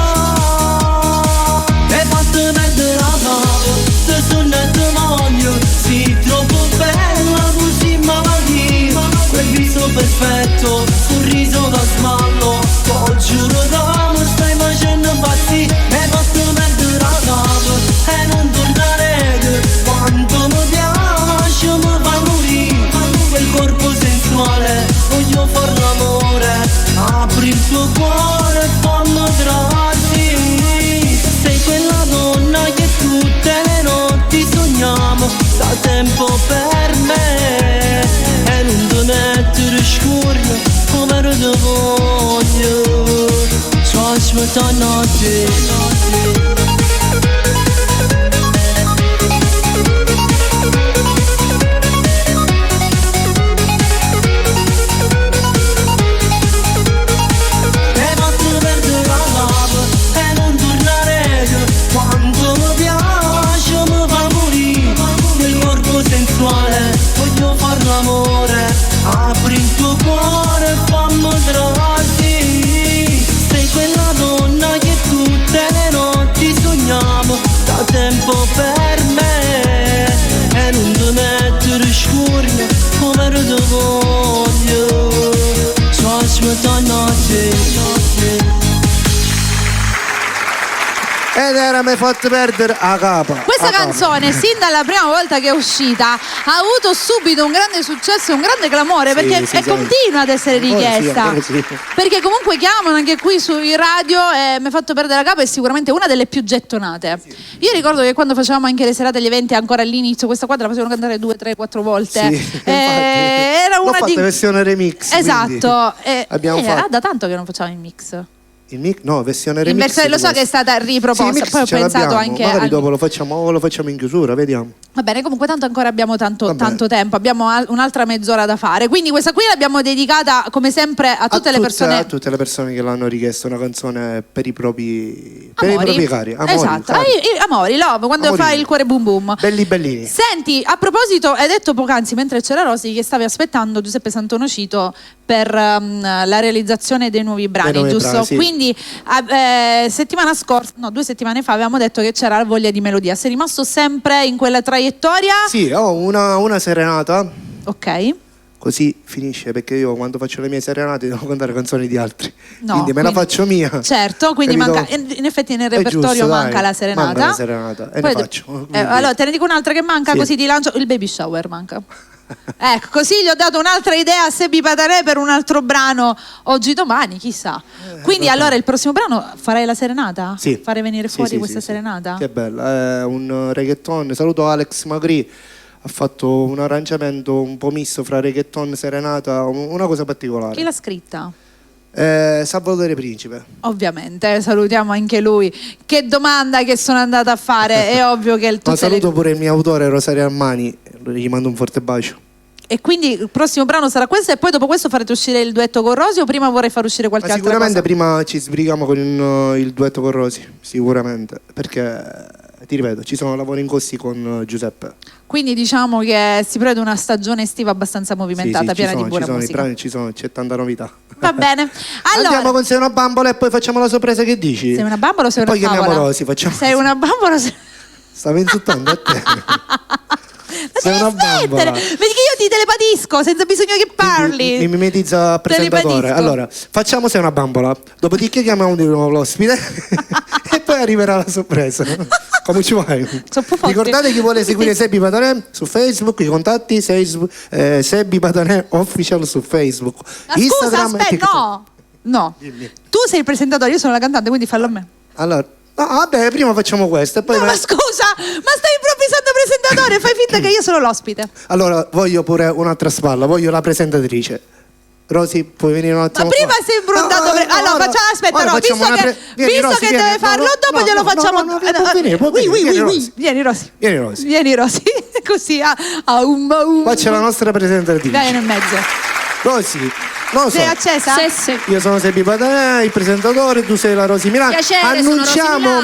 Speaker 3: mi hai fatto perdere la capo, te sono e te voglio, sei troppo bella, così malattia, quel viso perfetto, sorriso da smallo, oh giuro d'amo, stai facendo impazzire, mi hai fatto perdere la capo e non tornare, quando mi piace mi fai morire, quel corpo sensuale, voglio far l'amore, apri il tuo cuore e fammi trasì, sei quella donna che tutte le notti sogniamo, da tempo per me e non ti mettere scurria come ti voglio, sto aspettando te. Voglio far l'amore, apri il tuo cuore e fammi trasì, sei quella donna che tutte le notti
Speaker 2: Ed era mi fatto perdere a capo.
Speaker 1: Questa canzone, sin dalla prima volta che è uscita, ha avuto subito un grande successo e un grande clamore, perché continua ad essere richiesta.
Speaker 2: Sì.
Speaker 1: Perché comunque chiamano anche qui sui radio e mi ha fatto perdere la capa, è sicuramente una delle più gettonate. Sì. Io ricordo che quando facevamo anche le serate, gli eventi, ancora all'inizio, questa qua la facevano cantare 2, 3, 4 volte.
Speaker 2: Sì,
Speaker 1: era una
Speaker 2: di versione remix.
Speaker 1: Esatto.
Speaker 2: Fatto.
Speaker 1: Da tanto che non facciamo il mix.
Speaker 2: Il mix? No, versione remix.
Speaker 1: Lo so che è stata riproposta,
Speaker 2: sì,
Speaker 1: poi ho pensato anche.
Speaker 2: Magari dopo lo facciamo in chiusura, vediamo.
Speaker 1: Va bene, comunque tanto ancora abbiamo tanto tempo, abbiamo un'altra mezz'ora da fare. Quindi questa qui l'abbiamo dedicata come sempre a tutte le persone.
Speaker 2: A tutte le persone che l'hanno richiesto, una canzone per i propri cari. Amori,
Speaker 1: esatto, amori, love, quando
Speaker 2: amori.
Speaker 1: fai il cuore boom boom.
Speaker 2: Bellini.
Speaker 1: Senti, a proposito, hai detto poc'anzi mentre c'era Rosy che stavi aspettando Giuseppe Santonocito per la realizzazione dei nuovi brani, giusto?
Speaker 2: Brani, sì.
Speaker 1: Quindi settimana scorsa, no, 2 settimane fa avevamo detto che c'era la voglia di melodia. Sei rimasto sempre in quella traiettoria?
Speaker 2: Sì, ho una serenata.
Speaker 1: Ok.
Speaker 2: Così finisce, perché io quando faccio le mie serenate devo cantare canzoni di altri.
Speaker 1: No,
Speaker 2: quindi me la faccio mia.
Speaker 1: Certo, quindi manca, in effetti nel repertorio manca la serenata.
Speaker 2: Manca la serenata e
Speaker 1: poi
Speaker 2: ne faccio.
Speaker 1: Allora te ne dico un'altra che manca, così ti lancio. Il baby shower manca. Ecco, così gli ho dato un'altra idea a Sebi Patanè per un altro brano oggi domani, chissà. Quindi allora il prossimo brano farai la serenata?
Speaker 2: Sì.
Speaker 1: Fare venire fuori questa serenata?
Speaker 2: Che bella, è un reggaeton. Saluto Alex Magri, ha fatto un arrangiamento un po' misto fra reggaeton e serenata, una cosa particolare.
Speaker 1: Chi l'ha scritta?
Speaker 2: Salvatore Principe.
Speaker 1: Ovviamente, salutiamo anche lui. Che domanda che sono andata a fare, è ovvio che il tuo.
Speaker 2: Ma saluto pure il mio autore Rosario Armani, gli mando un forte bacio.
Speaker 1: E quindi il prossimo brano sarà questo e poi dopo questo farete uscire il duetto con Rosy o prima vorrei far uscire qualche altra cosa?
Speaker 2: Sicuramente prima ci sbrighiamo con il duetto con Rosy, sicuramente, perché ti ripeto, ci sono lavori in corsi con Giuseppe.
Speaker 1: Quindi diciamo che si prevede una stagione estiva abbastanza movimentata, piena di buona musica.
Speaker 2: I brani ci sono, c'è tanta novità.
Speaker 1: Va bene. Allora,
Speaker 2: andiamo con Sei una bambola e poi facciamo la sorpresa, che dici?
Speaker 1: Sei una bambola o sei una
Speaker 2: poi
Speaker 1: favola?
Speaker 2: Poi chiamiamo Rosy, facciamo.
Speaker 1: Sei una bambola o sei...
Speaker 2: Stavo insultando a te. Sei una bambola.
Speaker 1: Vedi che io ti telepatisco senza bisogno che parli.
Speaker 2: Mi mimetizza presentatore. Allora, facciamo Sei una bambola. Dopodiché chiamiamo di nuovo l'ospite e poi arriverà la sorpresa. Come ci vai? Ricordate chi vuole seguire Sebi Patanè su Facebook, i contatti Sebi Patanè Official su Facebook.
Speaker 1: Instagram, scusa, aspetta, no.
Speaker 2: Dimmi.
Speaker 1: Tu sei il presentatore, io sono la cantante, quindi fallo a me.
Speaker 2: Allora, vabbè, prima facciamo questo e poi...
Speaker 1: No, ma scusa, ma stai improvvisando presentatore, fai finta che io sono l'ospite.
Speaker 2: Allora, voglio pure un'altra spalla, voglio la presentatrice. Rosy, puoi venire un attimo?
Speaker 1: Ma prima sei improntato. Allora, facciamo, aspetta, no, visto che deve farlo, dopo glielo facciamo. Vieni, Rosy. Vieni, Rosy. Così a un.
Speaker 2: Qua c'è la nostra presentatrice.
Speaker 1: Dai nel mezzo.
Speaker 2: Rosy, non lo so.
Speaker 1: Sei accesa?
Speaker 5: Sì.
Speaker 2: Io sono Sebi Patanè, il presentatore, tu sei la Rosy Milano.
Speaker 5: Piacere,
Speaker 2: annunciamo.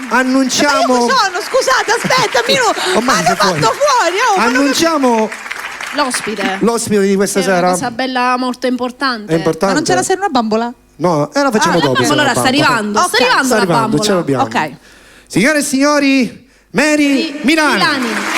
Speaker 1: Ma io sono, scusate, aspetta un minuto. Hanno fatto fuori.
Speaker 2: Annunciamo. L'ospite di questa sera.
Speaker 5: È una cosa bella, molto importante.
Speaker 2: È importante.
Speaker 1: Ma non c'era Sei una bambola?
Speaker 2: No, la facciamo dopo.
Speaker 5: Allora sta arrivando.
Speaker 1: Okay.
Speaker 5: Sta arrivando la bambola.
Speaker 2: Ce l'abbiamo.
Speaker 1: Ok.
Speaker 2: Signore e signori, Mary Milani.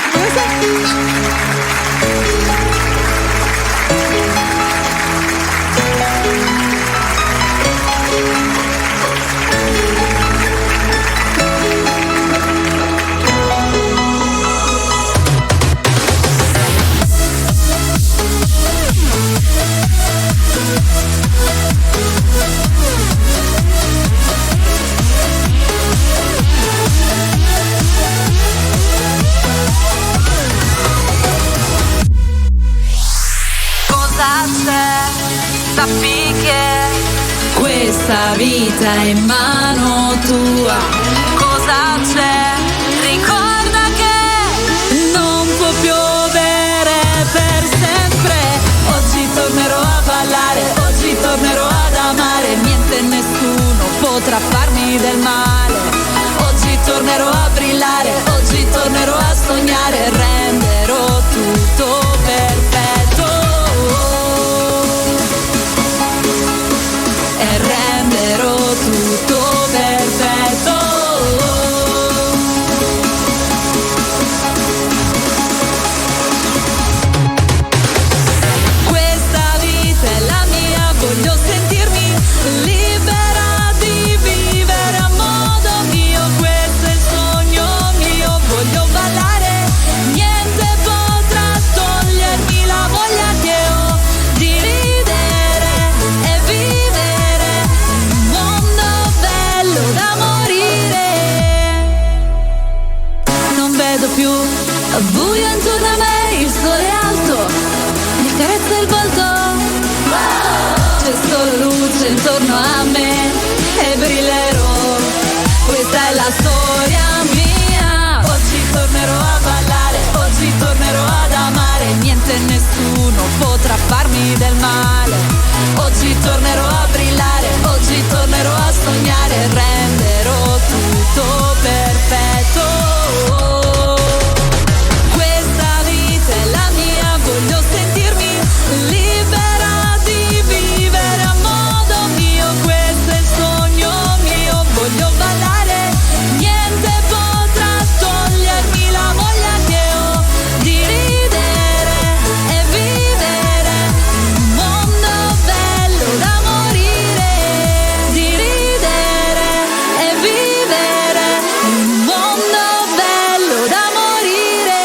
Speaker 7: Sappi che questa vita è in mano tua. Cosa c'è? Ricorda che non può piovere per sempre. Oggi tornerò a ballare, oggi tornerò ad amare. Niente e nessuno potrà farmi del male. Oggi tornerò a brillare, oggi tornerò a sognare. Renderò tutto perfetto. Tutto perfetto. Questa vita è la mia, voglio sentirmi libera di vivere a modo attorno a me e brillerò. Questa è la storia mia. Oggi tornerò a ballare, oggi tornerò ad amare. Niente e nessuno potrà farmi del male. Oggi tornerò a brillare, oggi tornerò a sognare. Renderò tutto perfetto. Questa vita è la mia, voglio sentirmi libera di vivere a modo mio. Questo è il sogno mio, voglio ballare. Niente potrà togliermi la voglia che ho di ridere e vivere un mondo bello da morire. Di ridere e vivere un mondo bello da morire.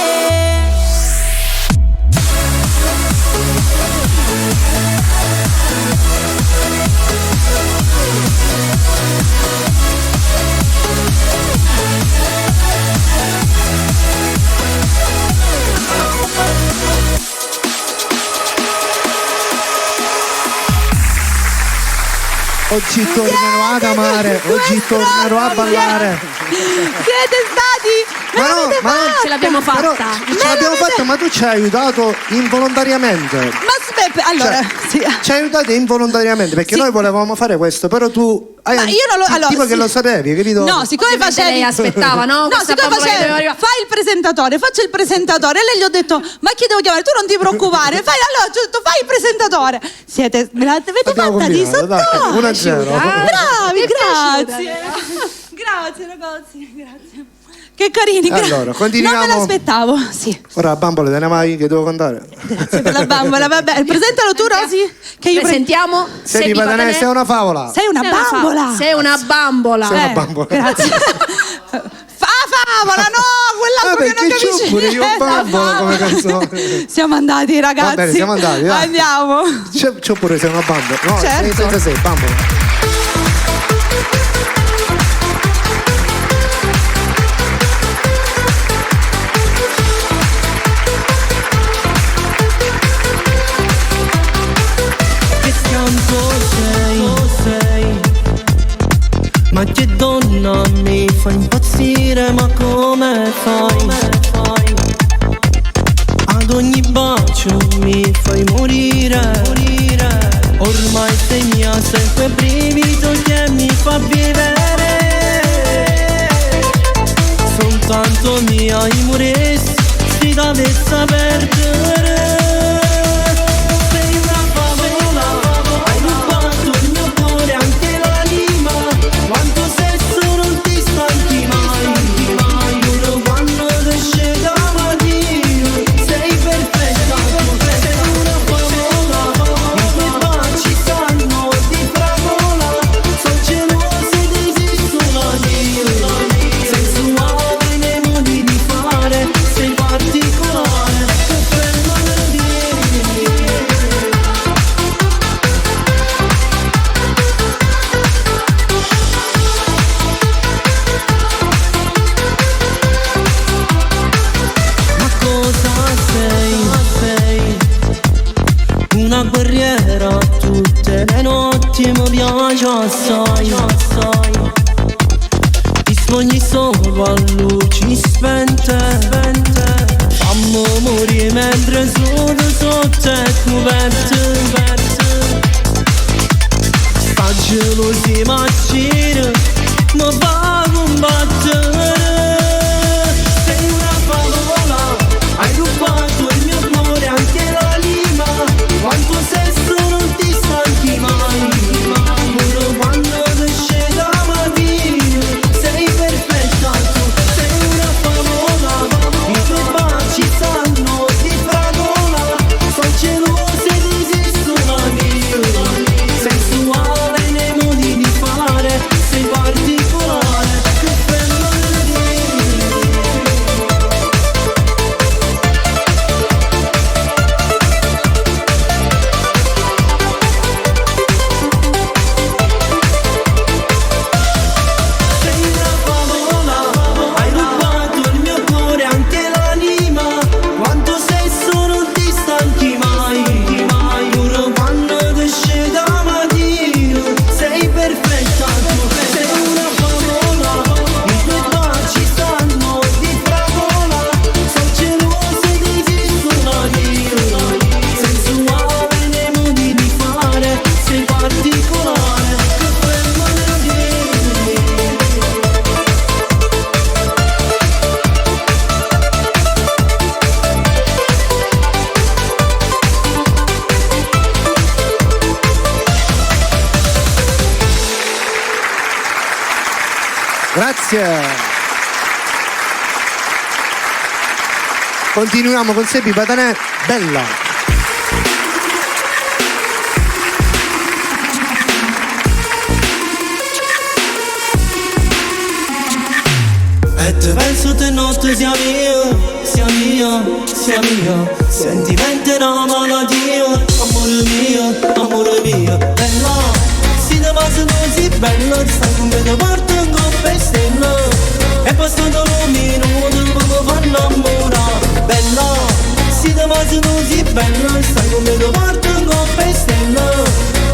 Speaker 2: Oggi tornerò ad amare, oggi tornerò a ballare.
Speaker 1: Siete stati...
Speaker 5: Ce l'abbiamo fatta.
Speaker 2: Ce l'abbiamo fatta, ma tu ci hai aiutato involontariamente.
Speaker 1: Ma aspetta, allora... sì.
Speaker 2: Ci hai aiutato involontariamente, perché noi volevamo fare questo, però tu hai tipo che lo sapevi, capito?
Speaker 1: No, siccome
Speaker 5: Ovviamente
Speaker 1: facevi...
Speaker 5: lei aspettava, no?
Speaker 1: No,
Speaker 5: Questa
Speaker 1: siccome
Speaker 5: bambola che doveva
Speaker 1: facevi...
Speaker 5: arrivare.
Speaker 1: Fai il presentatore, faccio il presentatore. E lei gli ho detto, ma chi devo chiamare? Tu non ti preoccupare. Allora, ho detto, fai il presentatore. Me l'avete
Speaker 2: Abbiamo
Speaker 1: fatta di
Speaker 2: combinato,
Speaker 1: sotto.
Speaker 2: dai, 1-0.
Speaker 1: Bravi,
Speaker 5: Mi è piaciuta,
Speaker 1: grazie. Grazie ragazzi, grazie. Che carini,
Speaker 2: Allora, continuiamo.
Speaker 1: Non me l'aspettavo, sì.
Speaker 2: Ora, bambole, te ne vai che devo contare?
Speaker 1: Grazie per la bambola, vabbè. Presentalo tu, Rosy. Che io
Speaker 5: Presentiamo
Speaker 2: Sebi Patanè, sei una favola.
Speaker 1: Sei una bambola.
Speaker 5: Sei una bambola.
Speaker 2: Sei una bambola.
Speaker 1: Grazie. Favola, no, quell'altro che non
Speaker 2: perché
Speaker 1: capisci.
Speaker 2: c'ho pure io bambola come canzone.
Speaker 1: Siamo andati, ragazzi.
Speaker 2: Va bene, siamo andati, dai.
Speaker 1: Andiamo.
Speaker 2: C'ho pure sei una bambola. No,
Speaker 1: Certo.
Speaker 2: senza sei, bambola.
Speaker 3: Ma che donna mi fa impazzire, ma come fai? Ad ogni bacio mi fai morire. Ormai sei mia, sei quel brivido che mi fa vivere. Soltanto mia, i moresti si dovesse perdere. Assai. Ti sogni solo a luci spente. Fammo morire mentre sono sotto il cuvette. Sta gelosia ma gira, ma va a combattere. Sei una favola, hai rubato il mio amore, anche la lima. Quanto sesso non ti stanchi mai. Sensuale nei modi di fare, sei particolare, che bello.
Speaker 2: Grazie. Continuiamo con Seppi Patanè, Bella.
Speaker 3: E te penso te notte sia mia, sia mia, sia mia. Sentimento è una malattia, amore mio. Bella, si te passa così bella, stai con me da parte in coppa e stella. È passato un minuto, poco fa innamorare. Bella, si te passa così bella, stai con me da parte in coppa e stella.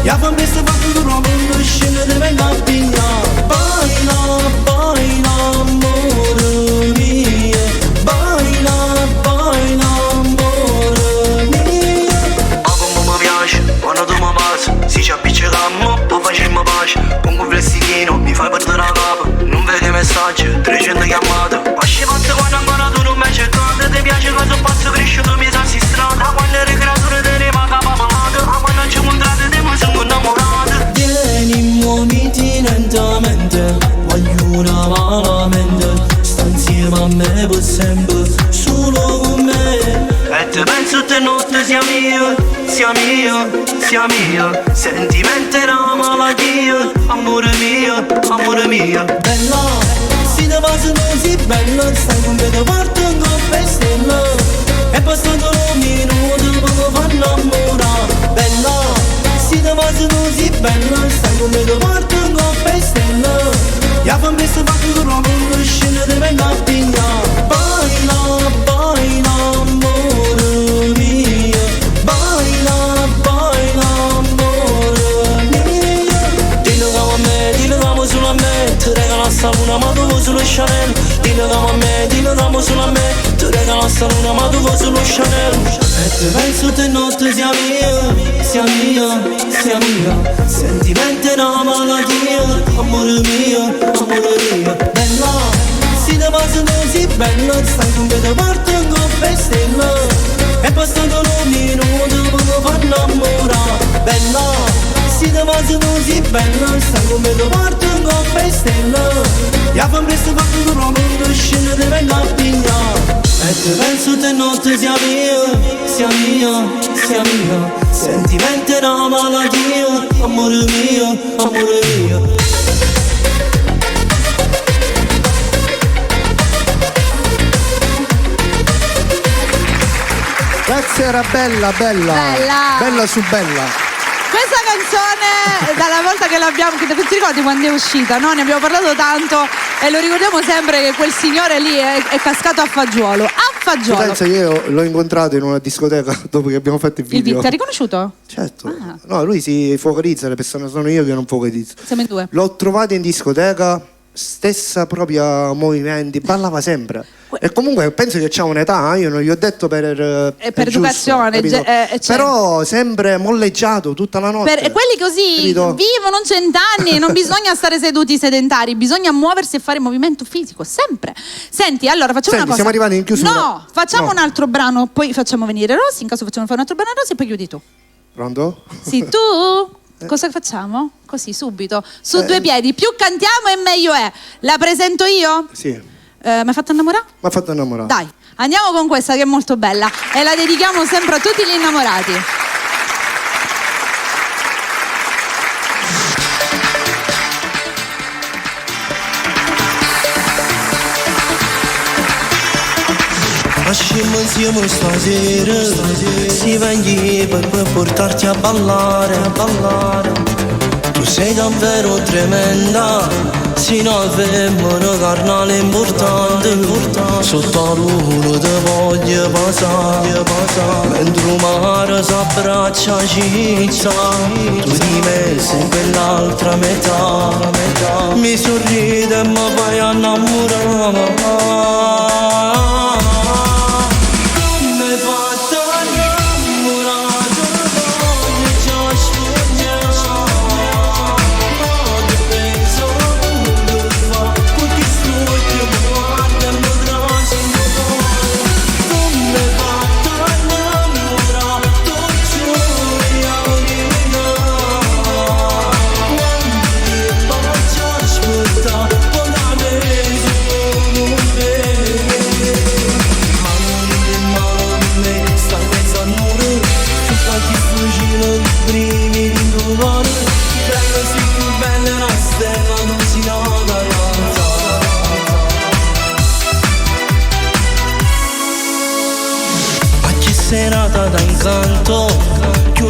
Speaker 3: E a fammi sta fatto tu roba, non scende di me la pigna. Baila, baila, amore mio. Baila, baila, amore mio. Ma come mi piace, quando tu mi passi, si ci appiccicammo, poi facemmo pace. Con quel flessichino mi fai perdere la capa. Non vedi messaggi, 300 chiamate. Pasci pazzo quando ancora tu non mi hai cercato. Ti piace cosa pazzo cresciuto, mi sa si strada. Quando eri creatura te ne paga papalata. Ma quando ci incontrate te mi sono innamorato. Vieni, muoviti lentamente, voglio una malamente. Sta insieme a me per sempre, solo con me. E te penso te notte sia mia, sia mia, sia mia. Sentimento è una malattia, amore mio. Bella, si te passa così bella, stai con me da parte in coppa e stella. È passato un minuto, poco fa innamorare. Bella, si te passa così bella, stai con me da parte in coppa e stella. E a fammi sta fatto tu roba, non scende di me la pigna. Baila, baila, amore mio. Baila, baila, amore mio. Dillo come a me, dillo come solo a me. Ti regalo sta luna ma tu vuoi solo Chanel. Dillo come a me, dillo come solo a me. Ti regalo sta luna ma tu vuoi solo Chanel. E te penso te notte sia mia, sia mia, sia mia. Sentimento è una malattia, amore mio. Bella, si te passa così bella, stai con me da parte in coppa e stella. È passato un minuto, poco fa innamorare. Bella, si te passa così bella, stai con me da parte in coppa e stella. E a fammi sta fatto tu roba, non scende di me la pigna. E te penso te notte sia mia, sia mia, sia mia. Sentimento è una malattia, amore mio.
Speaker 2: Grazie, era bella su bella.
Speaker 1: Questa canzone, dalla volta che l'abbiamo, che ti ricordi quando è uscita, no? Ne abbiamo parlato tanto e lo ricordiamo sempre che quel signore lì è cascato a fagiolo.
Speaker 2: Tu pensa che io l'ho incontrato in una discoteca dopo che abbiamo fatto il video.
Speaker 1: Ti ha riconosciuto?
Speaker 2: Certo. No, lui si focalizza, le persone sono io che non focalizzo.
Speaker 1: Siamo in due.
Speaker 2: L'ho trovato in discoteca, stessa propria movimenti, ballava sempre. E comunque penso che c'ha un'età, io non gli ho detto per
Speaker 1: educazione,
Speaker 2: giusto, però sempre molleggiato tutta la notte.
Speaker 1: E quelli così
Speaker 2: capito?
Speaker 1: Vivono 100 anni, non bisogna stare seduti sedentari, bisogna muoversi e fare movimento fisico, sempre. Senti, allora facciamo una cosa.
Speaker 2: Siamo arrivati in chiusura.
Speaker 1: No, facciamo un altro brano, poi facciamo venire Rosy, in caso facciamo fare un altro brano a Rosy e poi chiudi tu.
Speaker 2: Pronto?
Speaker 1: Sì, tu? Cosa facciamo? Così, subito, su due piedi, più cantiamo e meglio è. La presento io?
Speaker 2: Sì.
Speaker 1: Mi hai fatto innamorare?
Speaker 2: Mi ha fatto innamorare.
Speaker 1: Dai, andiamo con questa che è molto bella e la dedichiamo sempre a tutti gli innamorati.
Speaker 3: Uscimmo insieme stasera, si vengi per portarti a ballare. Tu sei davvero tremenda, si noi femmine carnale importante. Sotto la luna ti voglio passare, mentre il mare s'abbraccia cizza. Tu di me sei quell'altra metà, mi sorride e mi fai innamorare.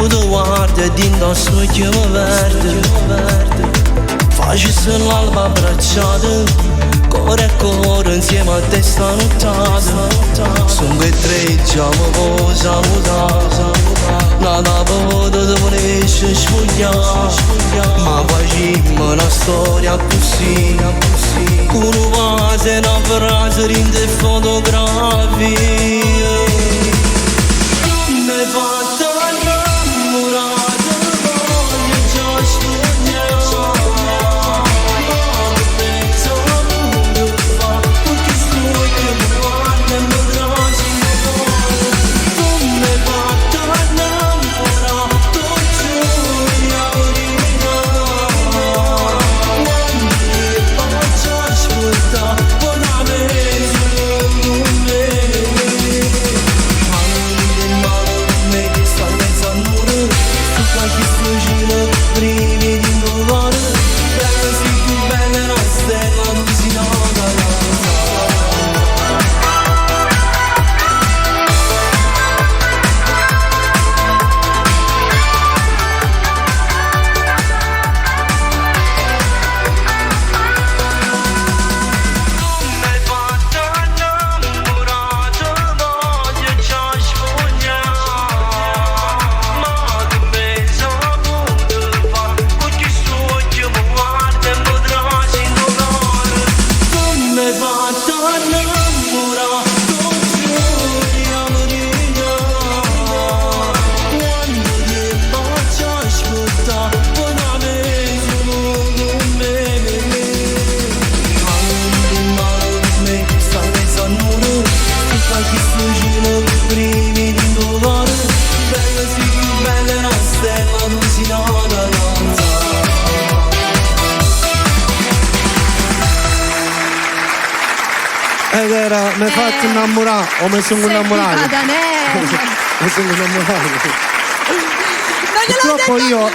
Speaker 3: te guardo e d'indosso che mi verde. Facessi l'alba abbracciata, cuore e cuore insieme a te stanottata. Sono per 3 giorni puoi salutare, nada poco ti volessi sfogliare, ma facciamo una storia così, con una base e una frase rinde fotografie. Mi hai fatto innamorare, voglio già sfogliare.
Speaker 2: Ed era mi fatto innamorare o mi sono innamorato. Mi sono innamorato. Purtroppo io,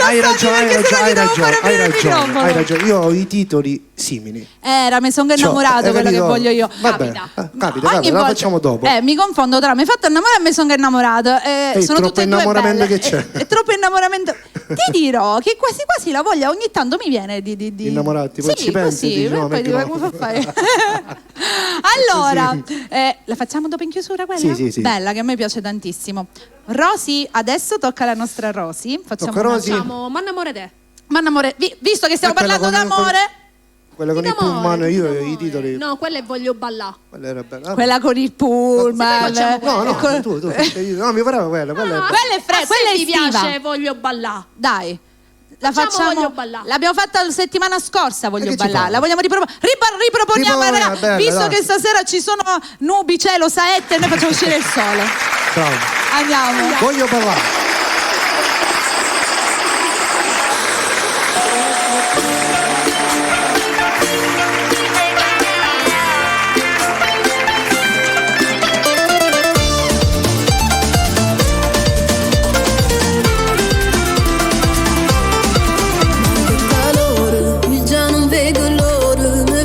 Speaker 2: hai ragione, io ho i titoli simili.
Speaker 1: Era mi sono innamorato, quello che voglio io.
Speaker 2: Capita, la facciamo dopo.
Speaker 1: Mi confondo tra mi fatto innamorare e mi sono innamorato. Sono
Speaker 2: troppo innamoramento che c'è.
Speaker 1: È troppo innamoramento. Ti dirò che quasi quasi la voglia ogni tanto mi viene di
Speaker 2: innamorarti, poi ci pensi,
Speaker 1: poi dico come fai? Allora, la facciamo dopo in chiusura quella?
Speaker 2: Sì.
Speaker 1: Bella, che a me piace tantissimo. Rosy, adesso tocca alla nostra Rosy.
Speaker 5: Facciamo M'annamore te.
Speaker 1: M'annamore, visto che stiamo parlando d'amore.
Speaker 2: Quella con il pullman, io i titoli.
Speaker 5: No, quella è Voglio ballà.
Speaker 2: Quella era bella.
Speaker 1: Quella con il pullman.
Speaker 2: No, tu. No, mi pareva quella. Quella
Speaker 1: è quella
Speaker 5: mi piace Voglio ballà.
Speaker 1: Dai. La facciamo.
Speaker 5: Voglio ballà.
Speaker 1: L'abbiamo fatta la settimana scorsa, Voglio ballà. La vogliamo riproponiamo.
Speaker 2: Bella,
Speaker 1: visto
Speaker 2: dai.
Speaker 1: che stasera ci sono nubi, cielo, saette, noi facciamo uscire il sole.
Speaker 2: Bravo.
Speaker 1: Andiamo.
Speaker 2: Voglio ballare.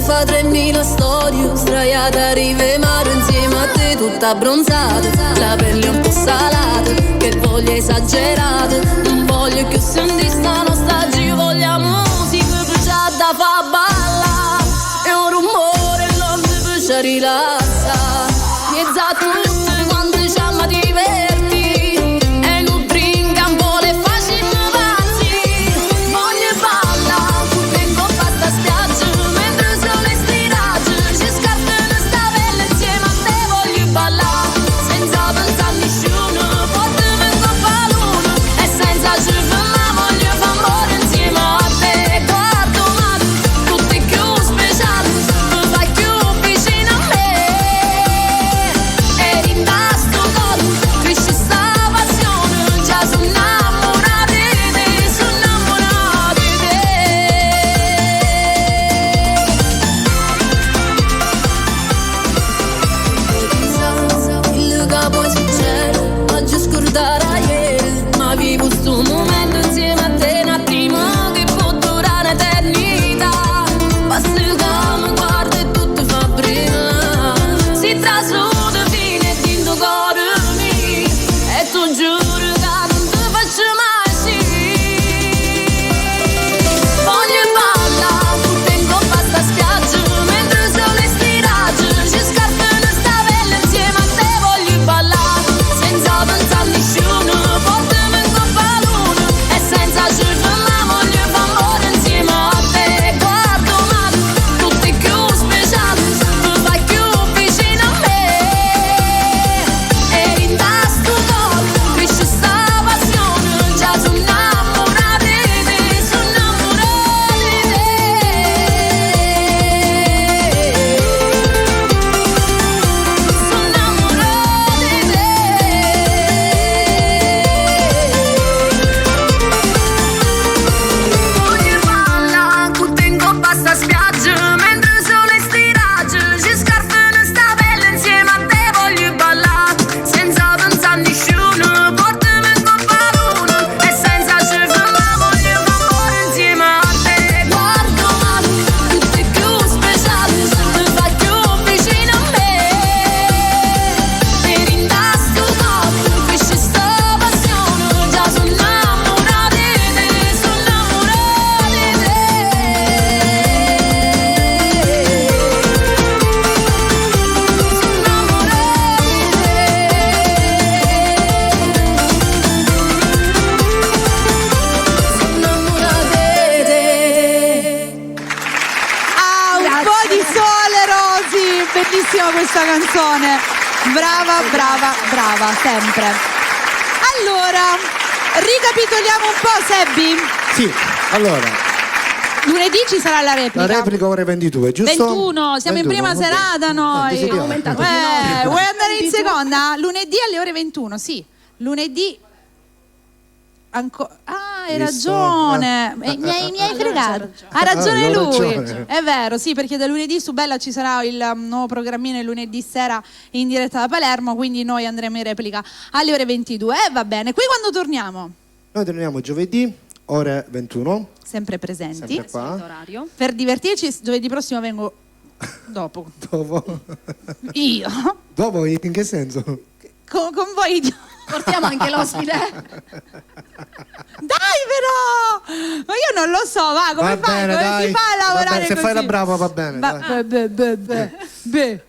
Speaker 8: Fa 3000 storie, sdraiata a rive mare insieme a te tutta abbronzata, la pelle un po' salata, che voglia esagerata, non voglio che senti sta nostalgia, voglio musica che c'ha da fa balla, è un rumore non ti piace rilassa, mezza tutte quante c'amma diverti, e non brinca un po' le facili avanti, voglio balla, vengo fatta spiaggia. Ballare senza pensare a nessuno, poi ti vengo a fare l'uno e senza
Speaker 1: bellissima questa canzone. Brava, sempre. Allora, ricapitoliamo un po', Sebbi?
Speaker 2: Sì, allora.
Speaker 1: Lunedì ci sarà la replica.
Speaker 2: La replica ore 22, giusto?
Speaker 1: 21, siamo 21, in prima serata noi.
Speaker 2: Vuoi
Speaker 1: andare in seconda? Lunedì alle ore 21, sì. Lunedì hai ragione. Mi hai fregato. Ha ragione lui. È vero, sì, perché da lunedì su Bella ci sarà il nuovo programmino il lunedì sera in diretta da Palermo, quindi noi andremo in replica alle ore 22. Va bene. Qui quando torniamo?
Speaker 2: Noi torniamo giovedì, ore 21.
Speaker 1: Sempre presenti.
Speaker 2: Sempre qua.
Speaker 1: Per divertirci, giovedì prossimo vengo dopo.
Speaker 2: Dopo?
Speaker 1: Io?
Speaker 2: Dopo in che senso?
Speaker 1: Con voi.
Speaker 5: Portiamo anche l'ospite.
Speaker 1: Dai però! Ma io non lo so, va, come fai? Come si fa a lavorare
Speaker 2: se
Speaker 1: così?
Speaker 2: fai la brava va bene.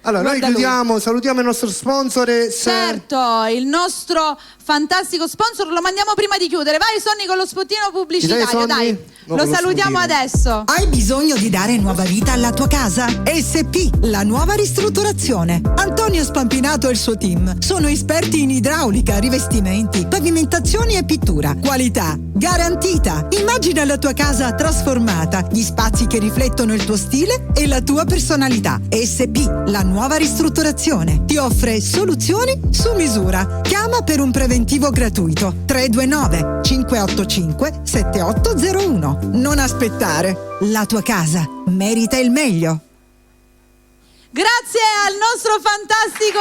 Speaker 2: Allora, noi chiudiamo, salutiamo il nostro sponsor.
Speaker 1: Certo, il nostro fantastico sponsor lo mandiamo prima di chiudere. Vai Sonny con lo spottino pubblicitario, dai. Lo salutiamo adesso.
Speaker 4: Hai bisogno di dare nuova vita alla tua casa? SP, la nuova ristrutturazione. Antonio Spampinato e il suo team sono esperti in idraulica, rivestimenti, pavimentazioni e pittura. Qualità garantita. Immagina la tua casa trasformata, gli spazi che riflettono il tuo stile e la tua personalità. SP, la nuova ristrutturazione, ti offre soluzioni su misura. Chiama per un preventivo gratuito 329 585 7801. Non aspettare, la tua casa merita il meglio.
Speaker 1: Grazie al nostro fantastico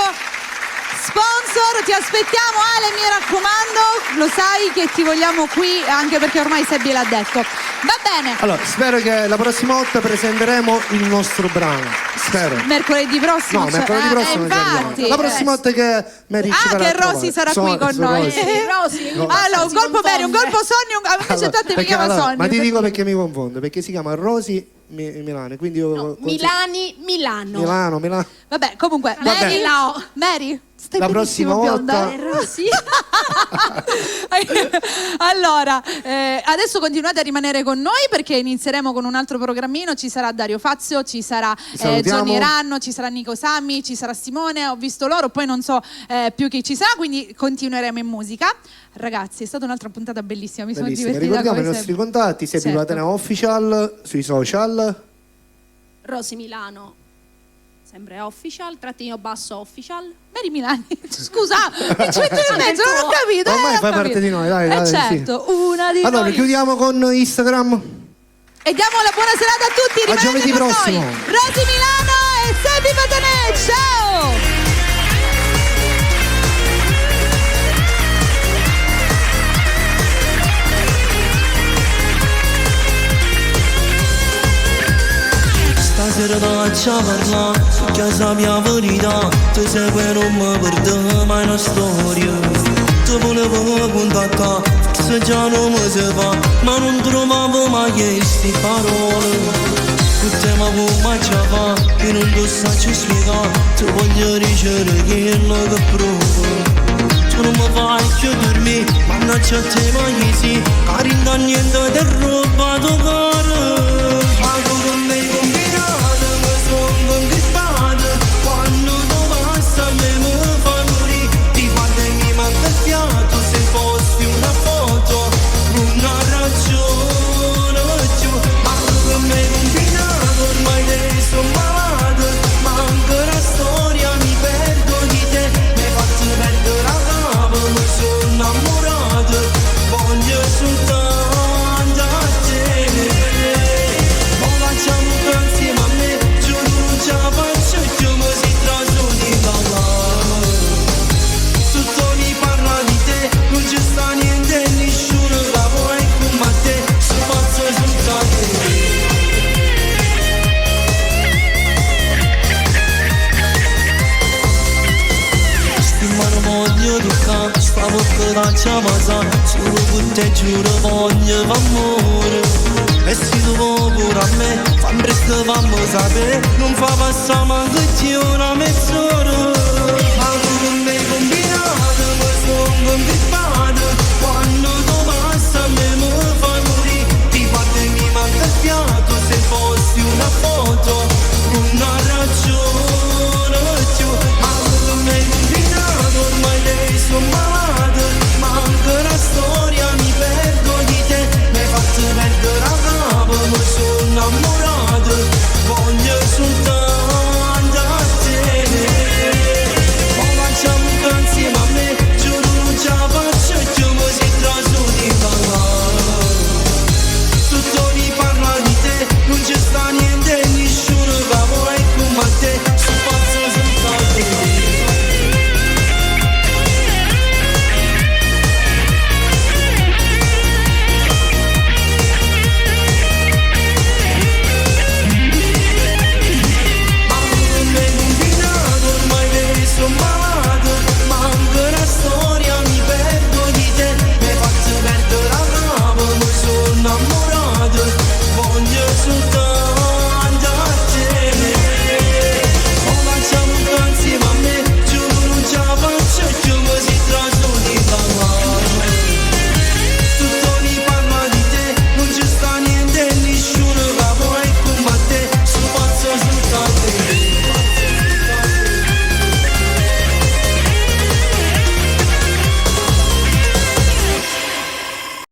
Speaker 1: sponsor, ti aspettiamo Ale, mi raccomando, lo sai che ti vogliamo qui anche perché ormai Sebbi l'ha detto. Va bene.
Speaker 2: Allora, spero che la prossima volta presenteremo il nostro brano. Spero.
Speaker 1: Mercoledì prossimo.
Speaker 2: No, mercoledì prossimo infatti. La prossima volta che Mary ci farà
Speaker 1: che Rosy sarà qui con noi.
Speaker 5: Rosy.
Speaker 1: Allora, un colpo Mary, un colpo Sonny, invece tanto mi chiama Sonny.
Speaker 2: Ma ti dico perché mi confondo, perché si chiama Rosy Milano, quindi io Milano.
Speaker 1: Vabbè, comunque, Mary, stai
Speaker 2: la prossima volta
Speaker 1: Rosy. Allora, adesso continuate a rimanere con noi perché inizieremo con un altro programmino. Ci sarà Dario Fazio, ci sarà Johnny Ranno, ci sarà Nico Sammi, ci sarà Simone, ho visto loro, poi non so più chi ci sarà, quindi continueremo in musica. Ragazzi, è stata un'altra puntata bellissima, mi sono divertita.
Speaker 2: Ricordiamo i nostri contatti, Sebbi Patanè Official sui social.
Speaker 5: Rosy Milano sempre official, _ official.
Speaker 1: Mary Milani, scusa, mi ci metto in mezzo, non ho capito.
Speaker 2: Ormai fai parte di noi, dai.
Speaker 1: Certo, sì. Una di
Speaker 2: allora,
Speaker 1: noi.
Speaker 2: chiudiamo con Instagram.
Speaker 1: E diamo la buona serata a tutti.
Speaker 2: A giovedì prossimo.
Speaker 1: Rosy Milano e Sebbi Patanè, ciao!
Speaker 3: Stasera faccia parlare, chiesa mia verità, tu sai che non mi perdo mai una storia. Ti volevo contattare, se già non mi si fa, ma non trovavo mai queste parole. Tutte ma come ci fa, che non ti saggio spiegare, ti voglio dicere quello che provo. Tu non mi fai più dormire, mannaggia a te ma chi si, carinda niente di roba tu caro. Ma con me combinato, mi sono ingripato, quando tu passa a me mi fa morire, ti guarda e mi manca il fiato, se fossi una foto, non ha ragione più. Ma con me combinato, ormai te sono malato, ma anche la storia mi perdo di te, mi hai fatto perdere la capo, mi sono innamorato, voglio soltanto a te. Facciamo insieme a me, giuro non ce la faccio più, mi si traso di parlare. Tutto mi parla di te, non ci sta niente, nessuno la vuoi come te, sono pazzo soltanto te. Stimano voglio toccare, stavo per la ciamasa, solo per te giuro voglio amore. E se tu vuoi pure a me, fammi presto, fammi sapere, non fa passare manco una mezz'ora.